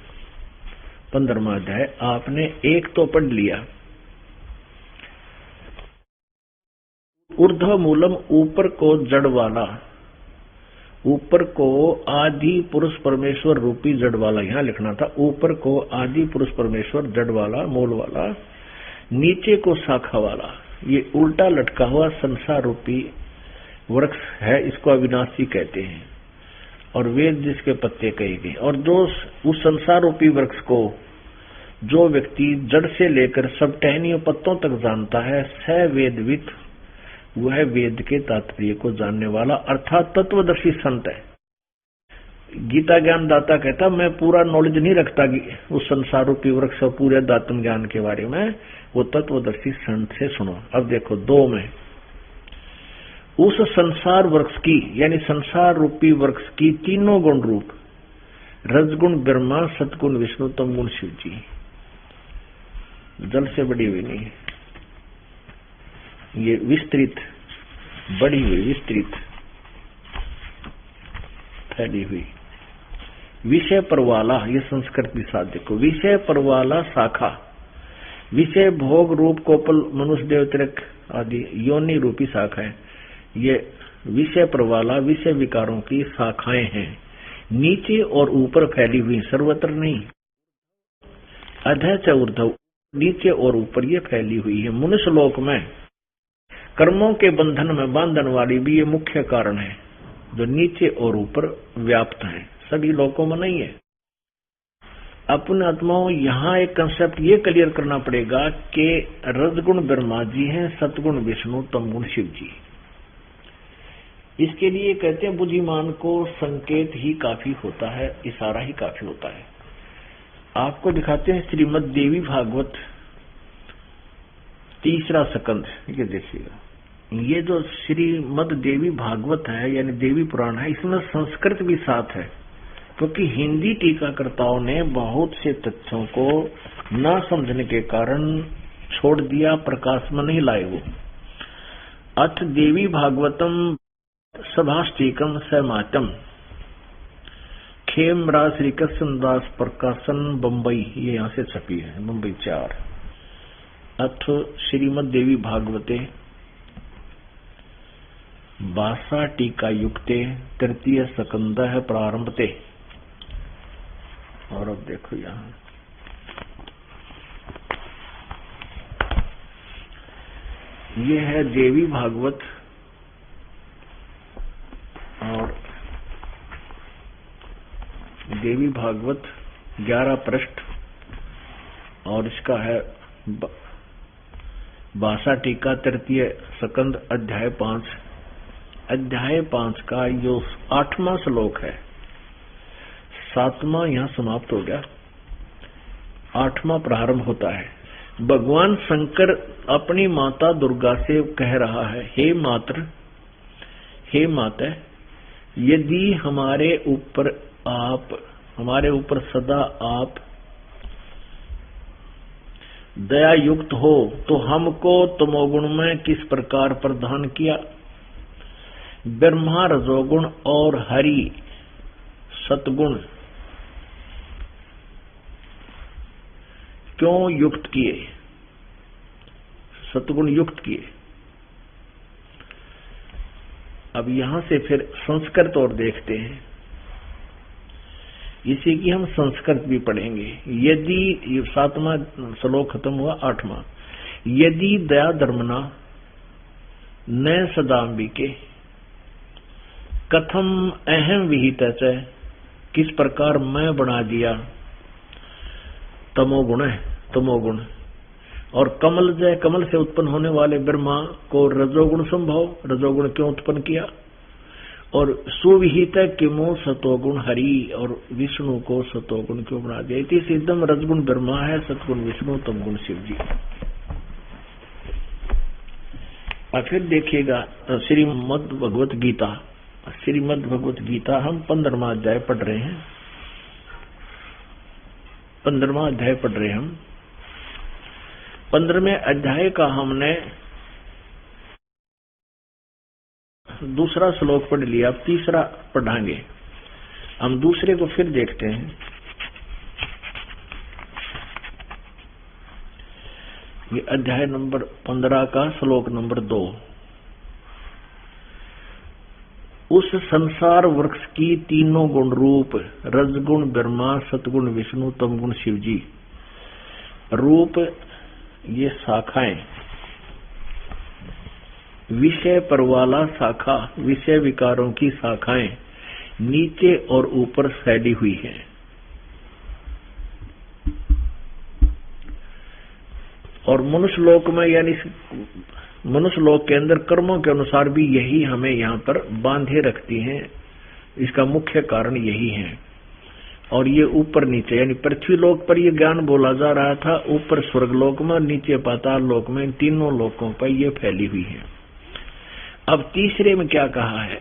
15वां अध्याय आपने एक तो पढ़ लिया। ऊर्ध्व मूलम, ऊपर को जड़ वाला, ऊपर को आदि पुरुष परमेश्वर रूपी जड़ वाला, यहां लिखना था ऊपर को आदि पुरुष परमेश्वर जड़ वाला, मूल वाला, नीचे को शाखा वाला। ये उल्टा लटका हुआ संसार रूपी वृक्ष है, इसको अविनाशी कहते हैं, और वेद जिसके पत्ते कहे गए। और जो उस संसार रूपी वृक्ष को जो व्यक्ति जड़ से लेकर सब टहनियों पत्तों तक जानता है, स वेदविद, वह वेद के तात्पर्य को जानने वाला अर्थात तत्वदर्शी संत है। गीता ज्ञान दाता कहता मैं पूरा नॉलेज नहीं रखता कि उस संसार रूपी वृक्ष और पूरे दातम ज्ञान के बारे में, वो तत्वदर्शी संत से सुनो। अब देखो 2 में उस संसार वृक्ष की, यानी संसार रूपी वृक्ष की तीनों गुण रूप, रजगुण ब्रह्मा, सतगुण विष्णु, तमगुण शिव जी, जल से बड़ी हुई नहीं है, ये विस्तृत, बड़ी हुई, विस्तृत, फैली हुई, विषय पर वाला, ये संस्कृत की साध्य को, विषय पर वाला शाखा, विषय भोग रूप कोपल मनुष्य देवतृक आदि योनि रूपी शाखा है। ये विषय पर वाला विषय विकारों की शाखाएं हैं, नीचे और ऊपर फैली हुई, सर्वत्र नहीं। अधः च ऊर्ध्व, नीचे और ऊपर ये फैली हुई है। मनुष्य लोक में कर्मों के बंधन में बांधन वाली भी ये मुख्य कारण है, जो नीचे और ऊपर व्याप्त है, सभी लोकों में नहीं है। अपने आत्माओं यहाँ एक कंसेप्ट ये क्लियर करना पड़ेगा कि रजगुण ब्रह्मा जी हैं, सतगुण विष्णु, तमगुण शिव जी। इसके लिए कहते हैं बुद्धिमान को संकेत ही काफी होता है, इशारा ही काफी होता है। आपको दिखाते हैं श्रीमद् देवी भागवत 3रा स्कंध। ये देखिएगा, ये जो श्रीमद् देवी भागवत है यानी देवी पुराण है, इसमें संस्कृत भी साथ है, क्योंकि हिंदी टीकाकर्ताओं ने बहुत से तथ्यों को न समझने के कारण छोड़ दिया, प्रकाश में नहीं लाए वो। अथ देवी भागवतम सभाष्टिकम समातम, खेमरा श्री कृष्णदास प्रकाशन, बम्बई। ये यहाँ से छपी है, बम्बई 4। अथ श्रीमद् देवी भागवते भाषा टीका युक्ते तृतीय स्कंध प्रारंभते। और अब देखो यहाँ ये है देवी भागवत और देवी भागवत 11 पृष्ठ और इसका है भाषा टीका तृतीय स्कंद अध्याय 5। अध्याय 5 का जो 8वां श्लोक है, 7वां यहाँ समाप्त हो गया, 8वां प्रारंभ होता है। भगवान शंकर अपनी माता दुर्गा से कह रहा है, हे मात्र, हे माता, यदि हमारे ऊपर सदा आप दया युक्त हो तो हमको तमोगुण में किस प्रकार प्रदान किया, ब्रह्मा रजोगुण और हरि सतगुण क्यों युक्त किए, सतगुण युक्त किए। अब यहां से फिर संस्कृत और देखते हैं, इसी की हम संस्कृत भी पढ़ेंगे। यदि 7वां श्लोक खत्म हुआ, 8वां, यदि दया धर्मना न सदाम्बिके कथम अहम विहित, किस प्रकार मैं बना दिया तमोगुण है, तमोगुण, और कमल जय, कमल से उत्पन्न होने वाले ब्रह्मा को रजोगुण संभव, रजोगुण क्यों उत्पन्न किया, और सुविहित किमो सतोगुण हरि, और विष्णु को सतोगुण क्यों बना दिया। इति सिद्धम रजगुण ब्रह्मा है, सतगुण विष्णु, तमगुण शिव जी। और फिर देखिएगा श्रीमद् भगवत गीता, श्रीमद् भगवत गीता हम 15वां अध्याय पढ़ रहे हैं, 15वां अध्याय पढ़ रहे हैं हम। 15वें अध्याय का हमने दूसरा श्लोक पढ़ लिया, अब तीसरा पढ़ाएंगे हम, दूसरे को फिर देखते हैं। ये अध्याय नंबर 15 का श्लोक नंबर 2। उस संसार वृक्ष की तीनों गुण रूप रजगुण ब्रह्मा, सतगुण विष्णु, तमगुण शिव जी, रूप ये शाखाएं, विषय पर वाला शाखा, विषय विकारों की शाखाएं नीचे और ऊपर फैली हुई हैं। और मनुष्य लोक में यानी मनुष्य लोक के अंदर कर्मों के अनुसार भी यही हमें यहाँ पर बांधे रखती हैं, इसका मुख्य कारण यही है। और ये ऊपर नीचे यानी पृथ्वी लोक पर ये ज्ञान बोला जा रहा था, ऊपर स्वर्ग लोक में, नीचे पाताल लोक में, इन तीनों लोकों पर ये फैली हुई है। अब तीसरे में क्या कहा है,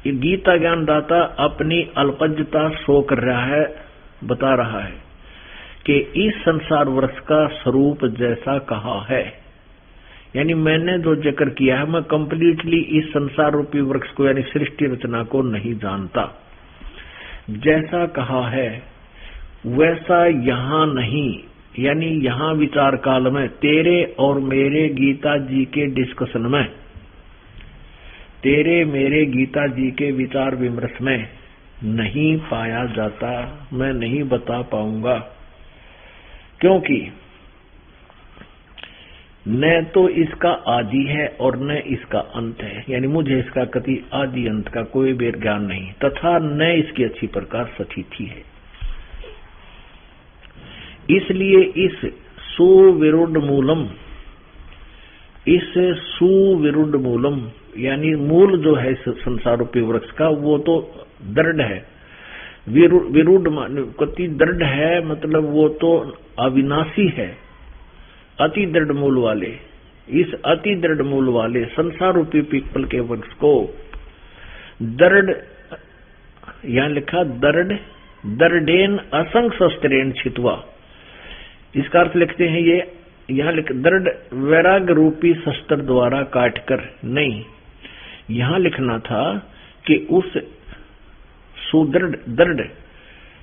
गीता ज्ञान दाता अपनी अल्पज्ञता शो कर रहा है, बता रहा है कि इस संसार वृक्ष का स्वरूप जैसा कहा है, यानी मैंने जो जिक्र किया है, मैं कंप्लीटली इस संसार रूपी वृक्ष को यानी सृष्टि रचना को नहीं जानता। जैसा कहा है वैसा यहाँ नहीं, यानी यहाँ विचार काल में तेरे और मेरे गीता जी के डिस्कशन में, तेरे मेरे गीता जी के विचार विमर्श में नहीं पाया जाता, मैं नहीं बता पाऊंगा, क्योंकि न तो इसका आदि है और न इसका अंत है, यानी मुझे इसका कति आदि अंत का कोई भी ज्ञान नहीं, तथा न इसकी अच्छी प्रकार स्थिति है। इसलिए इस सुविरुद्ध मूलम यानी मूल जो है संसार रूपी वृक्ष का वो तो दृढ़ है। विरुद्ध कति दृढ़ है मतलब वो तो अविनाशी है। अति दृढ़ मूल वाले, इस अति दृढ़ मूल वाले संसार रूपी पीपल के वृक्ष को दृढ़, यहां लिखा दृढ़ेन असंग शस्त्रेण छित्वा, इसका अर्थ लिखते हैं ये यहां लिख दृढ़ वैराग्य रूपी शस्त्र द्वारा काटकर नहीं, यहां लिखना था कि उस सुदृढ़ दृढ़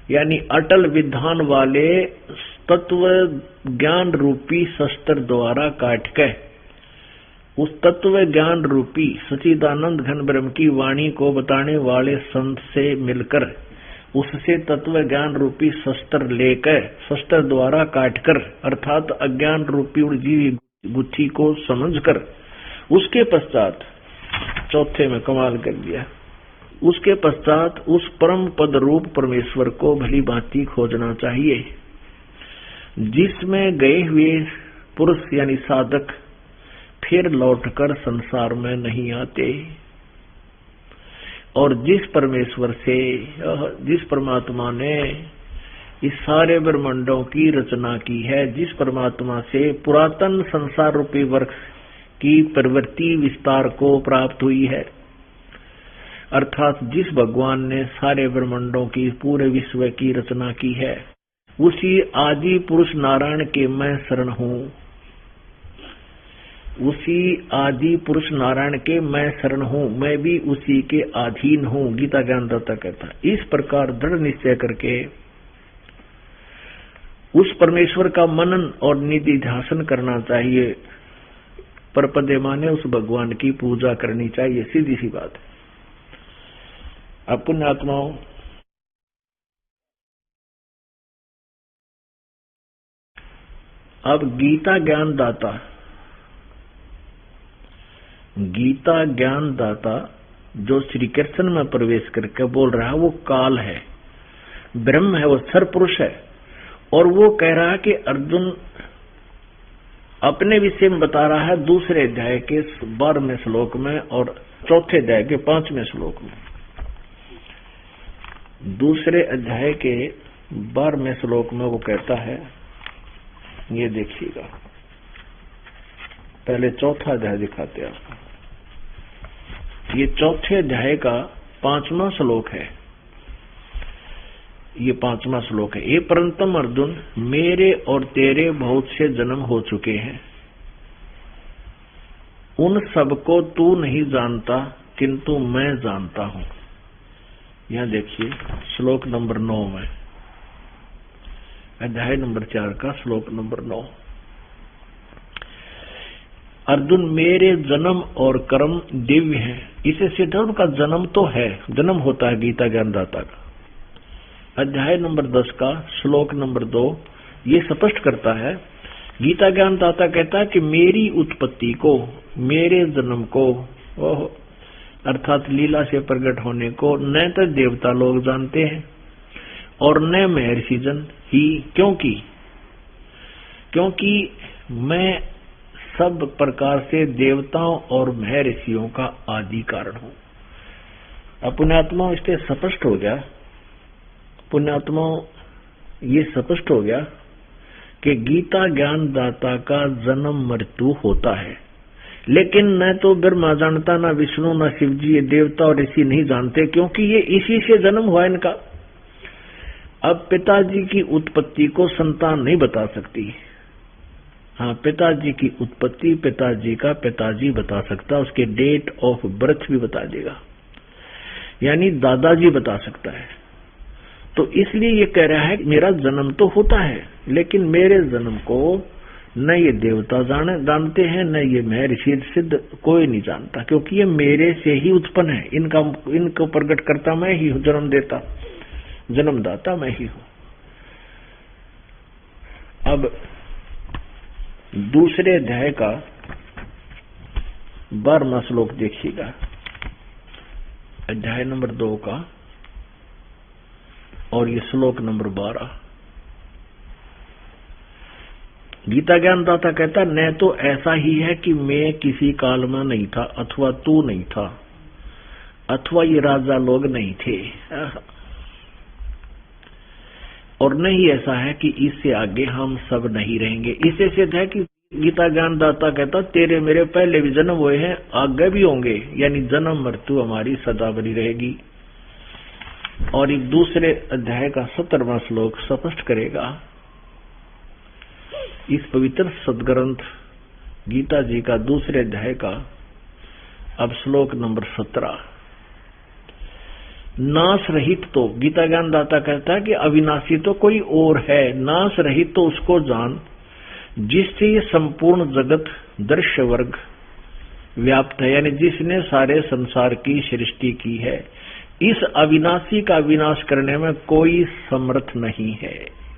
यानी अटल विधान वाले तत्व ज्ञान रूपी शस्त्र द्वारा काट के उस तत्व ज्ञान रूपी सच्चिदानंद घन ब्रह्म की वाणी को बताने वाले संत से मिलकर उससे तत्व ज्ञान रूपी शस्त्र लेकर शस्त्र द्वारा काटकर अर्थात अज्ञान रूपी उर्जीवी गुत्थी को समझकर उसके पश्चात चौथे में कमाल कर दिया, उसके पश्चात उस परम पद रूप परमेश्वर को भली भांति खोजना चाहिए जिसमें गए हुए पुरुष यानी साधक फिर लौटकर संसार में नहीं आते और जिस परमेश्वर से, जिस परमात्मा ने इस सारे ब्रह्मांडों की रचना की है, जिस परमात्मा से पुरातन संसार रूपी वृक्ष की प्रवृत्ति विस्तार को प्राप्त हुई है, अर्थात जिस भगवान ने सारे ब्रह्मांडों की पूरे विश्व की रचना की है, उसी आदि पुरुष नारायण के मैं शरण हूँ, उसी आदि पुरुष नारायण के मैं शरण हूँ, मैं भी उसी के अधीन हूँ, गीता ज्ञानदाता कहता। इस प्रकार दृढ़ निश्चय करके उस परमेश्वर का मनन और निधि ध्यान करना चाहिए, परपदे माने उस भगवान की पूजा करनी चाहिए, सीधी सी बात है। अब पुण्यात्माओं, अब गीता ज्ञान दाता जो श्री कृष्ण में प्रवेश करके बोल रहा है वो काल है, ब्रह्म है, वो सर्वपुरुष है, और वो कह रहा है कि अर्जुन अपने विषय में बता रहा है दूसरे अध्याय के 12वें श्लोक में और चौथे अध्याय के 5वें श्लोक में। दूसरे अध्याय के 12वें श्लोक में वो कहता है, ये देखिएगा, पहले चौथा अध्याय दिखाते हैं आपको। ये चौथे अध्याय का 5वां श्लोक है, ये 5वां श्लोक है। ये परंतम अर्जुन, मेरे और तेरे बहुत से जन्म हो चुके हैं, उन सबको तू नहीं जानता किंतु मैं जानता हूं। यहां देखिए श्लोक नंबर 9 में, अध्याय नंबर 4 का श्लोक नंबर 9। अर्जुन, मेरे जन्म और कर्म दिव्य हैं। इसे सिद्ध का जन्म तो है, जन्म होता है गीता ज्ञानदाता का। अध्याय नंबर 10 का श्लोक नंबर 2 ये स्पष्ट करता है। गीता ज्ञानदाता कहता है कि मेरी उत्पत्ति को, मेरे जन्म को, अर्थात लीला से प्रकट होने को न तो देवता लोग जानते हैं और न महर्षि जन ही, क्योंकि मैं सब प्रकार से देवताओं और महर्षियों का आदि कारण हूं। अब पुण्यात्मा इससे स्पष्ट हो गया, पुण्यात्मा ये स्पष्ट हो गया कि गीता ज्ञानदाता का जन्म मृत्यु होता है, लेकिन न तो ब्रह्मा जानता, न विष्णु, न शिव जी, ये देवता और ऋषि नहीं जानते, क्योंकि ये इसी से जन्म हुआ इनका। अब पिताजी की उत्पत्ति को संतान नहीं बता सकती। हाँ, पिताजी की उत्पत्ति पिताजी का पिताजी बता सकता, उसके डेट ऑफ बर्थ भी बता देगा, यानी दादाजी बता सकता है। तो इसलिए ये कह रहा है मेरा जन्म तो होता है, लेकिन मेरे जन्म को न ये देवता जानते हैं, न ये महर्षि सिद्ध कोई नहीं जानता, क्योंकि ये मेरे से ही उत्पन्न है। इनको प्रकट करता मैं ही हूं, जन्मदाता मैं ही हूं। अब दूसरे अध्याय का 12वां श्लोक देखिएगा, अध्याय नंबर 2 का, और ये श्लोक नंबर 12। गीता ज्ञानदाता कहता न तो ऐसा ही है कि मैं किसी काल में नहीं था, अथवा तू नहीं था, अथवा ये राजा लोग नहीं थे, और नहीं ऐसा है कि इससे आगे हम सब नहीं रहेंगे। इससे सिद्ध है कि गीता ज्ञानदाता कहता तेरे मेरे पहले भी जन्म हुए हैं, आगे भी होंगे, यानी जन्म मृत्यु हमारी सदा बनी रहेगी। और एक दूसरे अध्याय का 17वां श्लोक स्पष्ट करेगा इस पवित्र सदग्रंथ गीता जी का दूसरे अध्याय का अब श्लोक नंबर 17। नाश रहित तो गीता ज्ञानदाता कहता है कि अविनाशी तो कोई और है, नाश रहित तो उसको जान जिससे ये संपूर्ण जगत दृश्य वर्ग व्याप्त है, यानी जिसने सारे संसार की सृष्टि की है। इस अविनाशी का विनाश करने में कोई समर्थ नहीं है,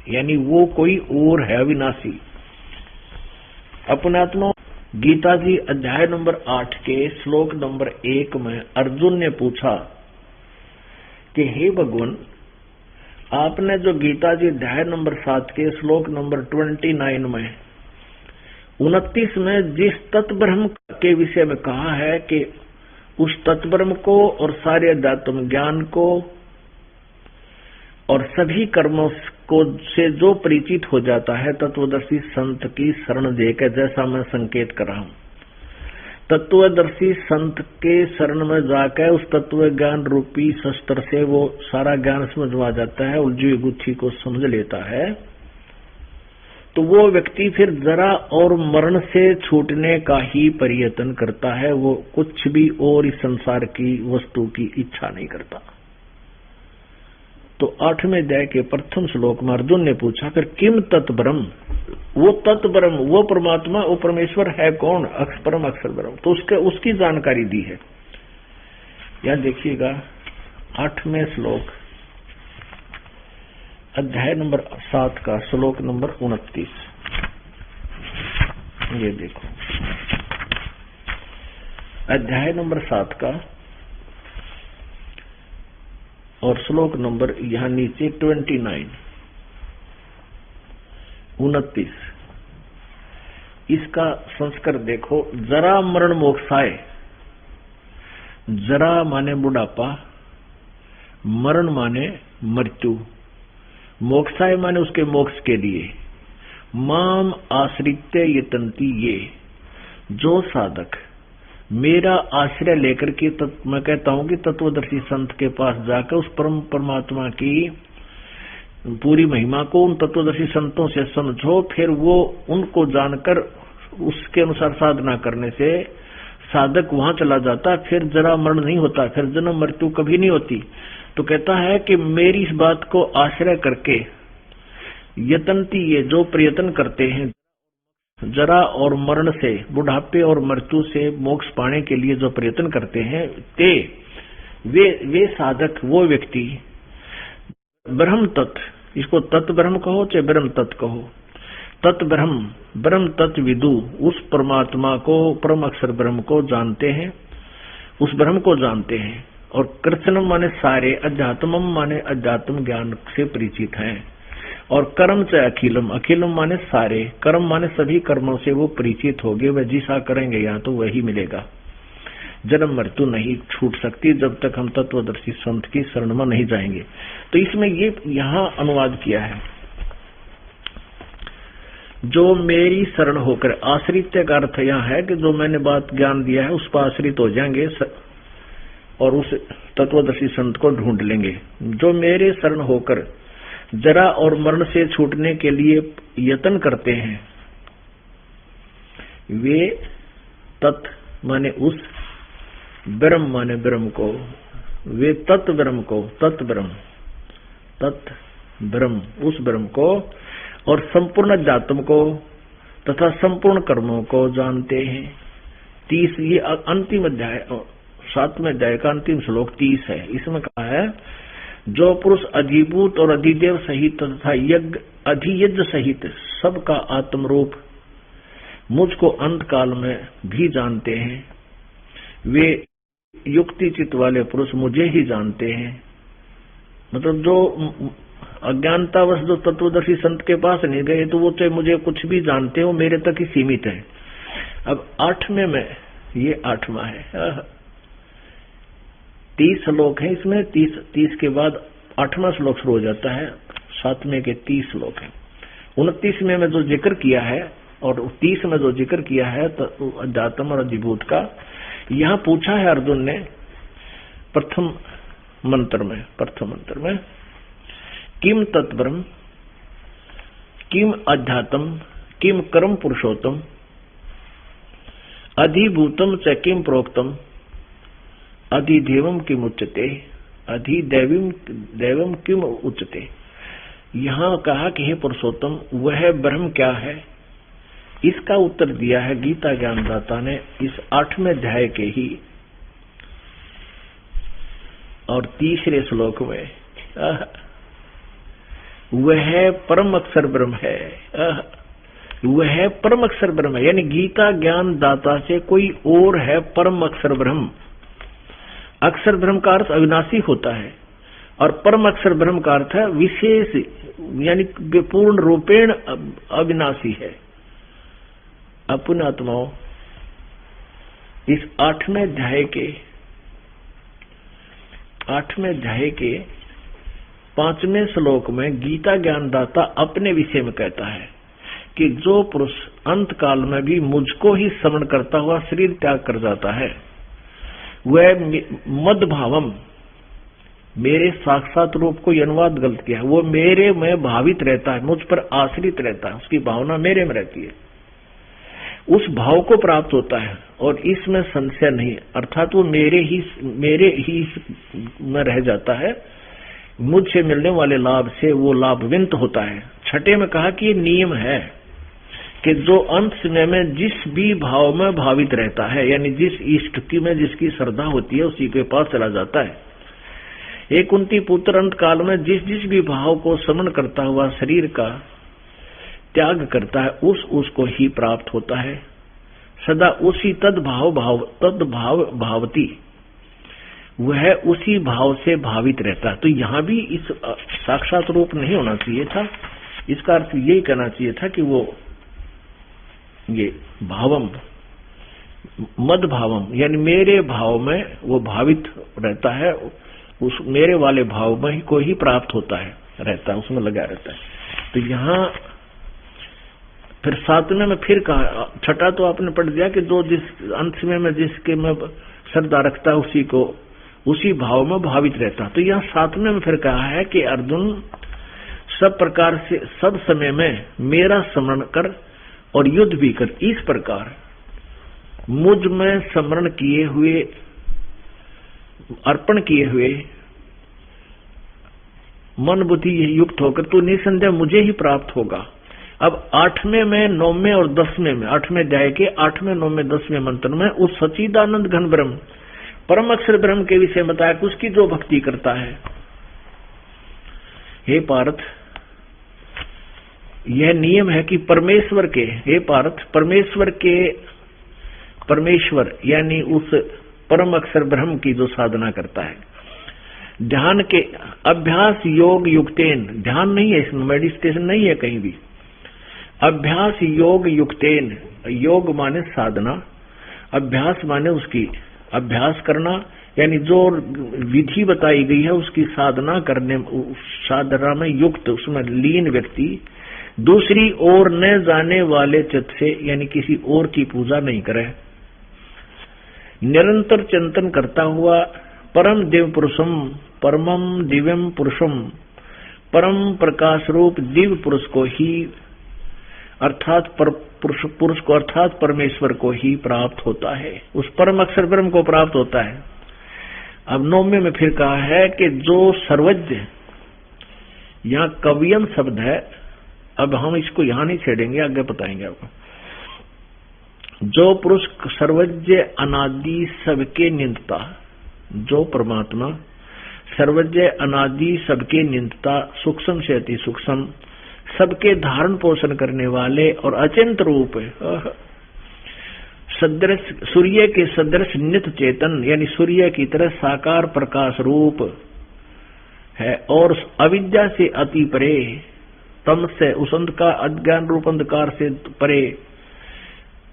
यानी वो कोई और है अविनाशी। अपनात्मा गीता जी अध्याय नंबर 8 के श्लोक नंबर 1 में अर्जुन ने पूछा कि हे भगवान, आपने जो गीता जी अध्याय नंबर 7 के श्लोक नंबर 29 में 29 में जिस तत्ब्रह्म के विषय में कहा है कि उस तत्ब्रह्म को और सारे अध्यात्म ज्ञान को और सभी कर्मों को से जो परिचित हो जाता है तत्वदर्शी संत की शरण देकर, जैसा मैं संकेत कर रहा हूं, तत्वदर्शी संत के शरण में जाकर उस तत्व ज्ञान रूपी शस्त्र से वो सारा ज्ञान समझवा जाता है, उलझी हुई गुत्थी को समझ लेता है, तो वो व्यक्ति फिर जरा और मरण से छूटने का ही प्रयत्न करता है, वो कुछ भी और इस संसार की वस्तु की इच्छा नहीं करता। तो 8वें अध्याय के प्रथम श्लोक में अर्जुन ने पूछा फिर किम तत्ब्रह्म, वो तत्ब्रह्म, वो परमात्मा, वो परमेश्वर है कौन? परम अक्षर ब्रह्म। तो उसकी जानकारी दी है। यह देखिएगा 8वें श्लोक अध्याय नंबर 7 का श्लोक नंबर 29। ये देखो अध्याय नंबर 7 का और श्लोक नंबर यहां नीचे 29 29। इसका संस्कार देखो, जरा मरण मोक्षाय, जरा माने बुढ़ापा, मरण माने मृत्यु, मोक्षाय माने उसके मोक्ष के लिए, माम आश्रित्य यतन्ति, ये जो साधक मेरा आश्रय लेकर के मैं कहता हूं कि तत्वदर्शी संत के पास जाकर उस परम परमात्मा की पूरी महिमा को उन तत्वदर्शी संतों से समझो, फिर वो उनको जानकर उसके अनुसार साधना करने से साधक वहां चला जाता, फिर जरा मरण नहीं होता, फिर जन्म मृत्यु कभी नहीं होती। तो कहता है कि मेरी इस बात को आश्रय करके यतन्ति, ये जो प्रयत्न करते हैं जरा और मरण से, बुढ़ापे और मृत्यु से मोक्ष पाने के लिए जो प्रयत्न करते हैं, ते वे साधक, वो व्यक्ति ब्रह्म तत्व, इसको तत्व ब्रह्म कहो चाहे ब्रह्म तत्व कहो, तत्व ब्रह्म तत्व विदु, उस परमात्मा को, परम अक्षर ब्रह्म को जानते हैं, उस ब्रह्म को जानते हैं। और कृष्णम माने सारे, अध्यात्मम माने अध्यात्म ज्ञान से परिचित हैं, और कर्म से अखिलम, अखिलम माने सारे, कर्म माने सभी कर्मों से वो परिचित हो गए। वह जिसा करेंगे यहाँ तो वही मिलेगा। जन्म मृत्यु नहीं छूट सकती जब तक हम तत्वदर्शी संत की शरण में नहीं जाएंगे। तो इसमें ये यहाँ अनुवाद किया है, जो मेरी शरण होकर, आश्रित का अर्थ यहाँ है कि जो मैंने बात ज्ञान दिया है उस पर आश्रित हो जाएंगे और उस तत्वदर्शी संत को ढूंढ लेंगे। जो मेरे शरण होकर जरा और मरण से छूटने के लिए यत्न करते हैं, वे तत्व माने उस, ब्रह्म माने ब्रह्म को, वे तत्व ब्रह्म को, तत्व ब्रह्म उस ब्रह्म को और संपूर्ण अध्यात्म को तथा संपूर्ण कर्मों को जानते हैं। 30 ये अंतिम अध्याय, 7वें अध्याय का अंतिम श्लोक 30 है। इसमें कहा है जो पुरुष अधिभूत और अधिदेव सहित तथा अधियज्ञ सहित सबका आत्मरूप मुझको अंत काल में भी जानते हैं, वे युक्ति चित्त वाले पुरुष मुझे ही जानते हैं। मतलब जो अज्ञानतावश जो तत्वदर्शी संत के पास नहीं गए तो वो चाहे मुझे कुछ भी जानते हो, मेरे तक ही सीमित है। अब 8वें में, ये 8वां है, 30 श्लोक है इसमें, 30 के बाद 8वां श्लोक शुरू हो जाता है, 7वें के 30 श्लोक है। 29वें में जो जिक्र किया है और 30 में जो जिक्र किया है तो अध्यात्म और अधिभूत का, यहाँ पूछा है अर्जुन ने प्रथम मंत्र में किम तत्ब्रह्म किम अध्यात्म किम कर्म पुरुषोत्तम अधिभूतम च किम प्रोक्तम अधिदेवम किम उच्यते अधिदैवम किम उच्यते। यहाँ कहा कि हे पुरुषोत्तम वह ब्रह्म क्या है, इसका उत्तर दिया है गीता ज्ञानदाता ने इस 8वें अध्याय के ही और 3रे श्लोक में। वह परम अक्षर ब्रह्म है, वह परम अक्षर ब्रह्म है, यानी गीता ज्ञान दाता से कोई और है परम अक्षर ब्रह्म। अक्षर ब्रह्म का अर्थ अविनाशी होता है और परम अक्षर ब्रह्म का अर्थ है विशेष, यानी पूर्ण रूपेण अविनाशी है। अपने आत्माओं, इस 8वें अध्याय के 5वें श्लोक में गीता ज्ञानदाता अपने विषय में कहता है कि जो पुरुष अंत काल में भी मुझको ही स्मरण करता हुआ शरीर त्याग कर जाता है, वह मद भावम, मेरे साक्षात रूप को अनुवाद गलत किया है, वो मेरे में भावित रहता है, मुझ पर आश्रित रहता है, उसकी भावना मेरे में रहती है, उस भाव को प्राप्त होता है और इसमें संशय नहीं, अर्थात वो मेरे ही में रह जाता है, मुझसे मिलने वाले लाभ से वो लाभविंत होता है। 6 में कहा कि ये नियम है कि जो अंत समय में जिस भी भाव में भावित रहता है, यानी जिस इष्ट की में जिसकी श्रद्धा होती है उसी के पास चला जाता है। एक कुंती पुत्र अंत काल में जिस भी भाव को समन करता हुआ शरीर का त्याग करता है उसको ही प्राप्त होता है। सदा उसी तद्भाव भावती, वह उसी भाव से भावित रहता है। तो यहाँ भी इस साक्षात रूप नहीं होना चाहिए था, इसका अर्थ यही कहना चाहिए था कि वो ये भावम मद भावम, यानी मेरे भाव में वो भावित रहता है, उस मेरे वाले भाव में ही को ही प्राप्त होता है, रहता है, उसमें लगा रहता है। तो यहाँ फिर 7वें में फिर कहा, 6 तो आपने पढ़ दिया कि जो जिस अंत में जिसके में श्रद्धा रखता है उसी को उसी भाव में भावित रहता। तो यहाँ 7वें में फिर कहा है कि अर्जुन सब प्रकार से सब समय में मेरा स्मरण कर और युद्ध भी कर, इस प्रकार मुझ में स्मरण किए हुए अर्पण किए हुए मन बुद्धि युक्त होकर तू निसंदेह मुझे ही प्राप्त होगा। अब 8वें में 9वें और 10वें में 8वें अध्याय के 8वें 9वें 10वें मंत्र में उस सच्चिदानंद घन ब्रह्म परम अक्षर ब्रह्म के विषय बताया कि उसकी जो भक्ति करता है, हे पार्थ यह नियम है कि परमेश्वर के, हे पार्थ परमेश्वर यानी उस परम अक्षर ब्रह्म की जो साधना करता है, ध्यान के अभ्यास योग युक्तेन, ध्यान नहीं है इसमें, मेडिटेशन नहीं है कहीं भी, अभ्यास योग युक्तेन, योग माने साधना, अभ्यास माने उसकी अभ्यास करना, यानी जो विधि बताई गई है उसकी साधना करने, साधना में युक्त, उसमें लीन व्यक्ति दूसरी ओर न जाने वाले चित्त से, यानी किसी और की पूजा नहीं करे, निरंतर चिंतन करता हुआ परम देव पुरुषम, परमम दिव्यम पुरुषम, परम प्रकाश रूप दिव्य पुरुष को ही, अर्थात पुरुष को अर्थात परमेश्वर को ही प्राप्त होता है, उस परम अक्षर ब्रह्म को प्राप्त होता है। अब 9वें में फिर कहा है कि जो सर्वज्ञ, यहाँ कवियम शब्द है, अब हम इसको यहाँ नहीं छेड़ेंगे, आगे बताएंगे आपको। जो पुरुष सर्वज्ञ अनादि सबके निंदता, जो परमात्मा सर्वज्ञ अनादि सबके निंदता, सूक्ष्म से अति सूक्ष्म, सबके धारण पोषण करने वाले और अचिंत रूप सदृश, सूर्य के सदृश नित्य चेतन, यानी सूर्य की तरह साकार प्रकाश रूप है और अविद्या से अति परे, तम से उस अंधकार, अज्ञान रूप अंधकार से परे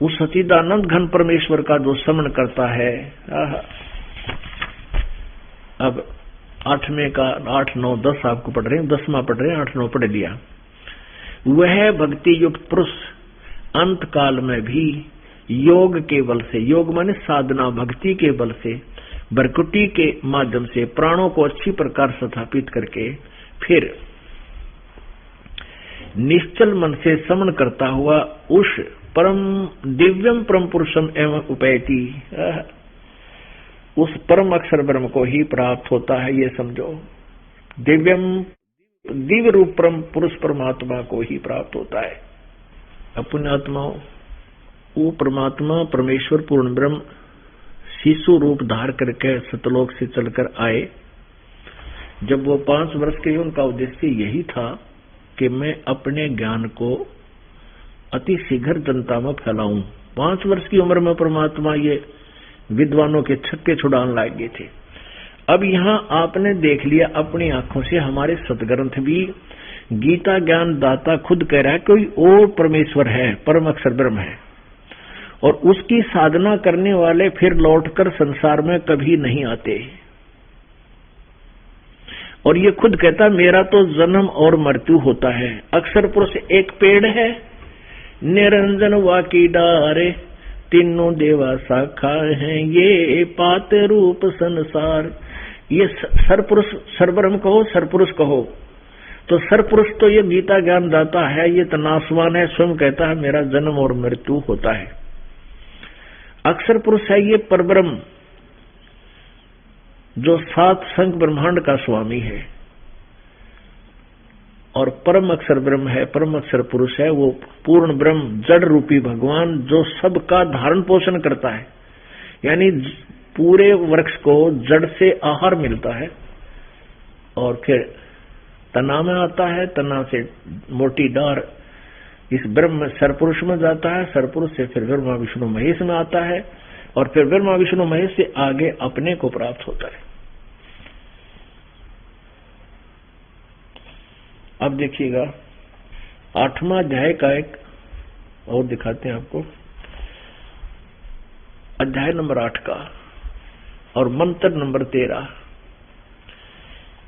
उस सच्चिदानंद घन परमेश्वर का जो समन करता है। अब 8वें का 8, 9, 10 आपको पढ़ रहे हैं, 10वां पढ़ रहे हैं, 8, 9 पढ़ लिया। वह भक्ति युक्त पुरुष अंत काल में भी योग के बल से, योग माने साधना, भक्ति के बल से, भ्रकुटी के माध्यम से प्राणों को अच्छी प्रकार स्थापित करके फिर निश्चल मन से समन करता हुआ उस परम दिव्यम परम पुरुषम एवं उपैति, उस परम अक्षर ब्रह्म को ही प्राप्त होता है। ये समझो, दिव्यम दिव्य रूप परम पुरुष परमात्मा को ही प्राप्त होता है। अपने आत्माओं, वो परमात्मा परमेश्वर पूर्ण ब्रह्म शिशु रूप धार करके सतलोक से चलकर आए। जब वो 5 वर्ष के, उनका उद्देश्य यही था कि मैं अपने ज्ञान को अति शीघ्र जनता में फैलाऊं। 5 वर्ष की उम्र में परमात्मा ये विद्वानों के छक्के छुड़ाने लग गए थे। अब यहाँ आपने देख लिया अपनी आंखों से, हमारे सदग्रंथ भी गीता ज्ञान दाता खुद कह रहा है कोई और परमेश्वर है, परम अक्षर ब्रह्म है, और उसकी साधना करने वाले फिर लौटकर संसार में कभी नहीं आते। और ये खुद कहता मेरा तो जन्म और मृत्यु होता है। अक्षर पुरुष एक पेड़ है, निरंजन वाकी डारे, तीनों देवा शाखा हैं, ये पात रूप संसार। ये सरपुरुष, सरब्रह्म कहो, सरपुरुष कहो, तो सरपुरुष तो ये गीता ज्ञान दाता है, ये तो नासवान है, स्वयं कहता है मेरा जन्म और मृत्यु होता है। अक्षर पुरुष है ये परब्रह्म जो 7 संख ब्रह्मांड का स्वामी है, और परम अक्षर ब्रह्म है, परम अक्षर पुरुष है वो पूर्ण ब्रह्म जड़ रूपी भगवान जो सबका धारण पोषण करता है। यानी पूरे वृक्ष को जड़ से आहार मिलता है और फिर तना में आता है, तना से मोटी डार इस ब्रह्म सरपुरुष में जाता है, सरपुरुष से फिर ब्रह्मा विष्णु महेश में आता है, और फिर ब्रह्मा विष्णु महेश से आगे अपने को प्राप्त होता है। अब देखिएगा 8वां अध्याय का एक और दिखाते हैं आपको, अध्याय नंबर 8 का और मंत्र नंबर 13।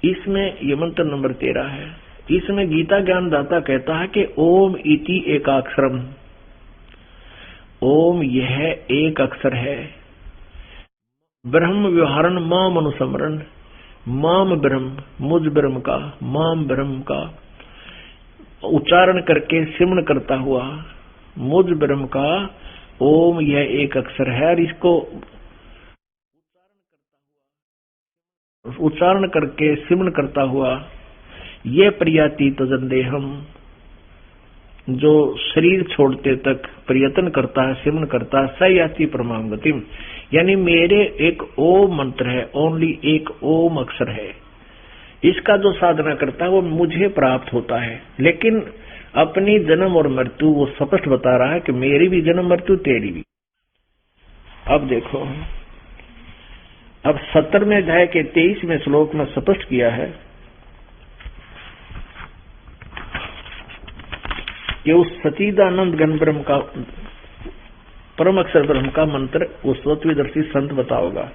इसमें ये मंत्र नंबर 13 है। इसमें गीता ज्ञान दाता कहता है कि ओम इति एकाक्षरम, ओम यह एक अक्षर है, ब्रह्म व्यवहारन माम अनुसमरण, माम ब्रह्म मुझ ब्रह्म का, माम ब्रह्म का उच्चारण करके सिमरण करता हुआ मुझ ब्रह्म का ओम यह एक अक्षर है। और इसको उच्चारण करके सिमरण करता हुआ ये प्रयाति तजन्देहम, जो शरीर छोड़ते तक प्रयत्न करता है, सिमरण करता है, स याति परमाम गतिम, यानी मेरे एक ओम मंत्र है, ओनली एक ओम अक्षर है, इसका जो साधना करता है वो मुझे प्राप्त होता है। लेकिन अपनी जन्म और मृत्यु वो स्पष्ट बता रहा है कि मेरी भी जन्म मृत्यु तेरी भी। अब देखो, अब 17वें अध्याय के 23वें श्लोक में स्पष्ट किया है कि उस सच्चिदानंद घन ब्रह्म का, परम अक्षर ब्रह्म का मंत्र उस तत्वदर्शी संत बताओगा।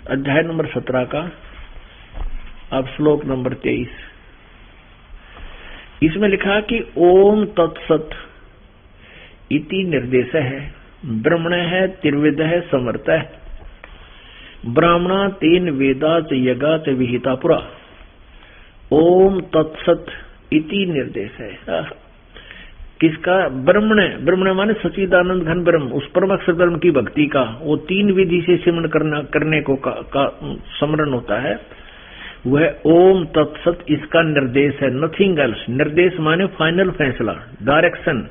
अध्याय नंबर 17 का अब श्लोक नंबर 23, इसमें लिखा कि ओम तत्सत इति निर्देश है, ब्रह्मण है, त्रिवेद है, समर्थ है, ब्राह्मणा तेन वेदात यगात विहिता पुरा। ओम तत्सत इति निर्देश है किसका? ब्रह्मण, ब्रह्मण माने सच्चिदानंद घन ब्रह्म, उस परम अक्षर ब्रह्म की भक्ति का वो 3 विधि से सिमरण करने को का स्मरण होता है, वह ओम तत्सत इसका निर्देश है, नथिंग एल्स। निर्देश माने फाइनल फैसला, डायरेक्शन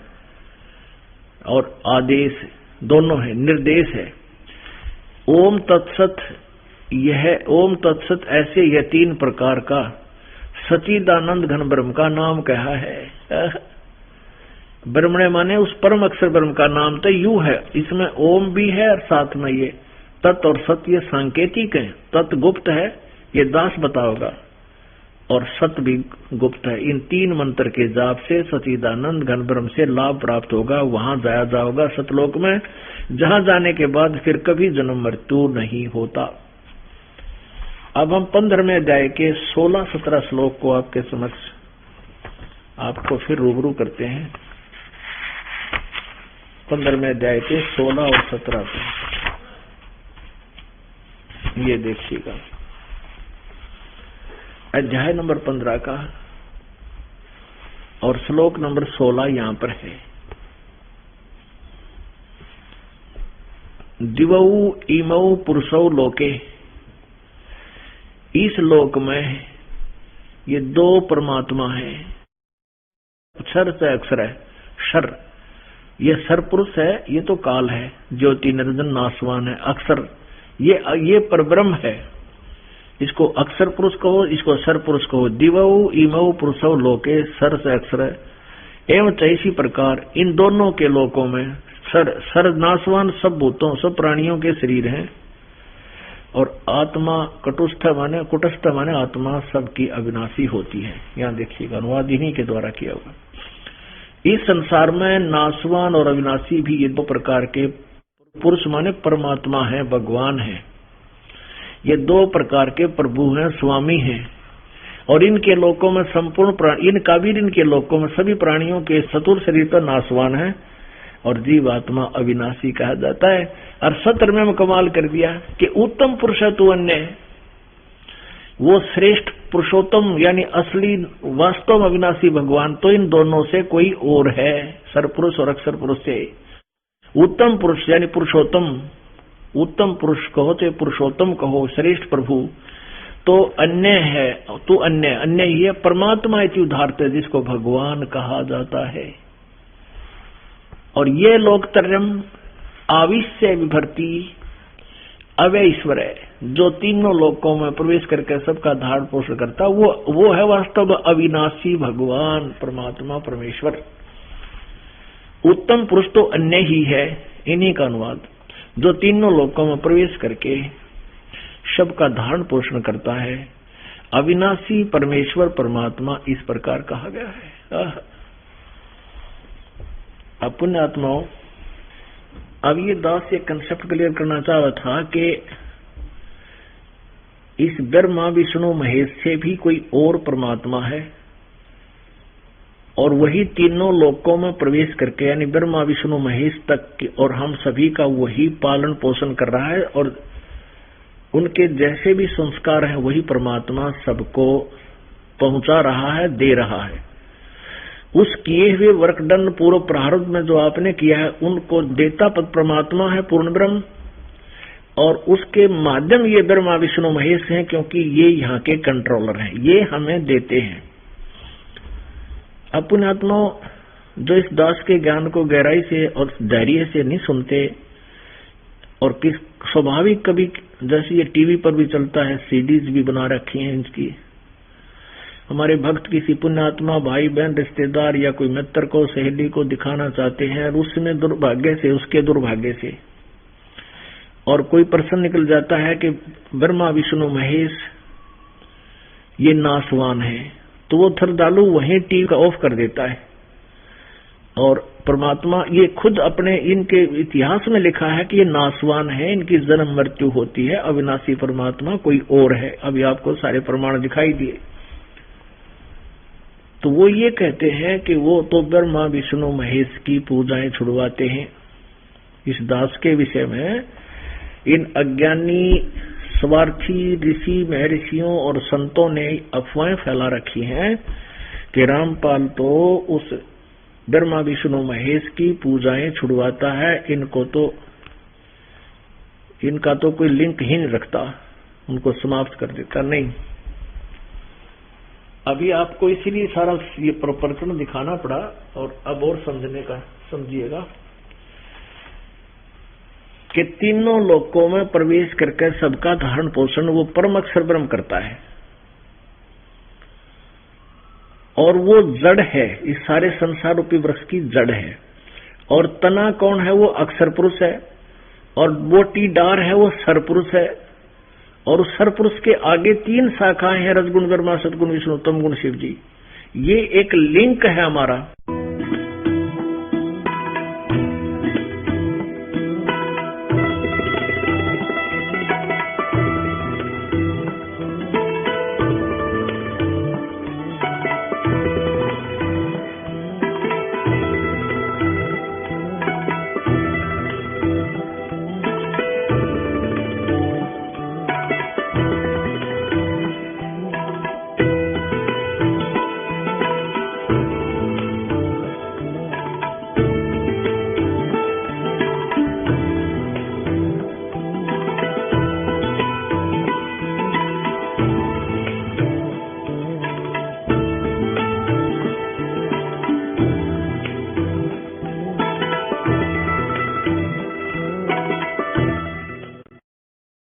और आदेश दोनों है, निर्देश है। ओम तत्सत, यह ओम तत्सत ऐसे यह 3 प्रकार का सच्चिदानंद घन ब्रह्म का नाम कहा है। ब्रह्मणे माने उस परम अक्षर ब्रह्म का नाम तो यू है, इसमें ओम भी है और साथ में ये तत् और सत ये सांकेतिक है, तत् गुप्त है, ये दास बताओगा, और सत भी गुप्त है। इन 3 मंत्र के जाप से सच्चिदानंद घन ब्रह्म से लाभ प्राप्त होगा, वहां जाया जाओगा सतलोक में, जहां जाने के बाद फिर कभी जन्म मृत्यु नहीं होता। अब हम 15वें अध्याय के 16-17 श्लोक को आपके समक्ष आपको फिर रूबरू करते हैं। 15वें अध्याय के 16 और 17 को ये देखिएगा। अध्याय नंबर 15 का और श्लोक नंबर 16 यहां पर है। दिवौ इमौ पुरुषौ लोके, इस लोक में ये 2 परमात्मा है। क्षर से अक्षर है। क्षर ये सर पुरुष है, ये तो काल है, ज्योति निरंजन नाशवान है। अक्षर ये परब्रह्म है, इसको अक्षर पुरुष कहो, इसको सर पुरुष कहो। दिवौ इमौ पुरुषौ लोके, सर से अक्षर है। एवं इसी प्रकार इन दोनों के लोकों में सर नाशवान सब भूतों सब प्राणियों के शरीर हैं, और आत्मा कुटस्थ माने आत्मा सबकी अविनाशी होती है। यहाँ देखिएगा, अनुवाद इन्हीं के द्वारा किया हुआ। इस संसार में नाशवान और अविनाशी भी ये 2 प्रकार के पुरुष माने परमात्मा है, भगवान है। ये 2 प्रकार के प्रभु हैं, स्वामी हैं, और इनके लोकों में संपूर्ण इनके लोकों में सभी प्राणियों के सतुर शरीर तो नाशवान है, और जीवात्मा अविनाशी कहा जाता है। और 17 में कमाल कर दिया कि उत्तम पुरुष है तू अन्य, वो श्रेष्ठ पुरुषोत्तम यानी असली वास्तव अविनाशी भगवान तो इन दोनों से कोई और है, सरपुरुष और अक्षर पुरुष से। उत्तम पुरुष यानी पुरुषोत्तम, उत्तम पुरुष कहो तो पुरुषोत्तम कहो, श्रेष्ठ प्रभु तो अन्य है, तो अन्य ही है। परमात्मा इति उदाहरते, जिसको भगवान कहा जाता है। और ये लोकत्रयम आविश्य विभर्ती अव्यय ईश्वर है, जो तीनों लोकों में प्रवेश करके सबका धारण पोषण करता, वो है वास्तव अविनाशी भगवान परमात्मा परमेश्वर। उत्तम पुरुष तो अन्य ही है, इन्हीं का अनुवाद, जो तीनों लोकों में प्रवेश करके सबका धारण पोषण करता है। अविनाशी परमेश्वर परमात्मा इस प्रकार कहा गया है। अब पुण्य आत्माओं, अब ये दास ये कंसेप्ट क्लियर करना चाहा था कि इस ब्रह्मा विष्णु महेश से भी कोई और परमात्मा है, और वही तीनों लोकों में प्रवेश करके यानी ब्रह्मा विष्णु महेश तक और हम सभी का वही पालन पोषण कर रहा है, और उनके जैसे भी संस्कार हैं वही परमात्मा सबको पहुंचा रहा है, दे रहा है। उस किए हुए वर्कडन पूर्व प्रारब्ध में जो आपने किया है उनको देता पद परमात्मा है, पूर्ण ब्रह्म, और उसके माध्यम ये ब्रह्मा विष्णु महेश हैं, क्योंकि ये यहाँ के कंट्रोलर हैं, ये हमें देते हैं। अपने आत्माओं, जो इस दास के ज्ञान को गहराई से और धैर्य से नहीं सुनते, और किस स्वाभाविक कभी जैसे ये टीवी पर भी चलता है, सीडीज भी बना रखी हैं इसकी, हमारे भक्त किसी पुण्यात्मा भाई बहन रिश्तेदार या कोई मित्र को सहेली को दिखाना चाहते हैं, और उसमें दुर्भाग्य से उसके दुर्भाग्य से और कोई प्रश्न निकल जाता है कि ब्रह्मा विष्णु महेश ये नाशवान है, तो वो श्रद्धालु वहीं टीवी का ऑफ कर देता है। और परमात्मा ये खुद अपने इनके इतिहास में लिखा है कि ये नाशवान है, इनकी जन्म मृत्यु होती है, अविनाशी परमात्मा कोई और है। अभी आपको सारे प्रमाण दिखाई दिए। तो वो ये कहते हैं कि वो तो ब्रह्मा विष्णु महेश की पूजाएं छुड़वाते हैं। इस दास के विषय में इन अज्ञानी स्वार्थी ऋषि महर्षियों और संतों ने अफवाहें फैला रखी हैं कि रामपाल तो उस ब्रह्मा विष्णु महेश की पूजाएं छुड़वाता है, इनका तो कोई लिंक ही नहीं रखता, उनको समाप्त कर देता। नहीं, अभी आपको इसीलिए सारा ये प्रकरण दिखाना पड़ा, और अब और समझने का समझिएगा कि तीनों लोकों में प्रवेश करके सबका धारण पोषण वो परम अक्षर ब्रह्म करता है, और वो जड़ है, इस सारे संसार रूपी वृक्ष की जड़ है। और तना कौन है? वो अक्षर पुरुष है, और वो टीडार है वो सर पुरुष है, और उस सरपुरुष के आगे 3 शाखाएं हैं, रजगुण, ब्रह्मा, सदगुण, विष्णु, तमगुण, शिव जी। ये एक लिंक है हमारा।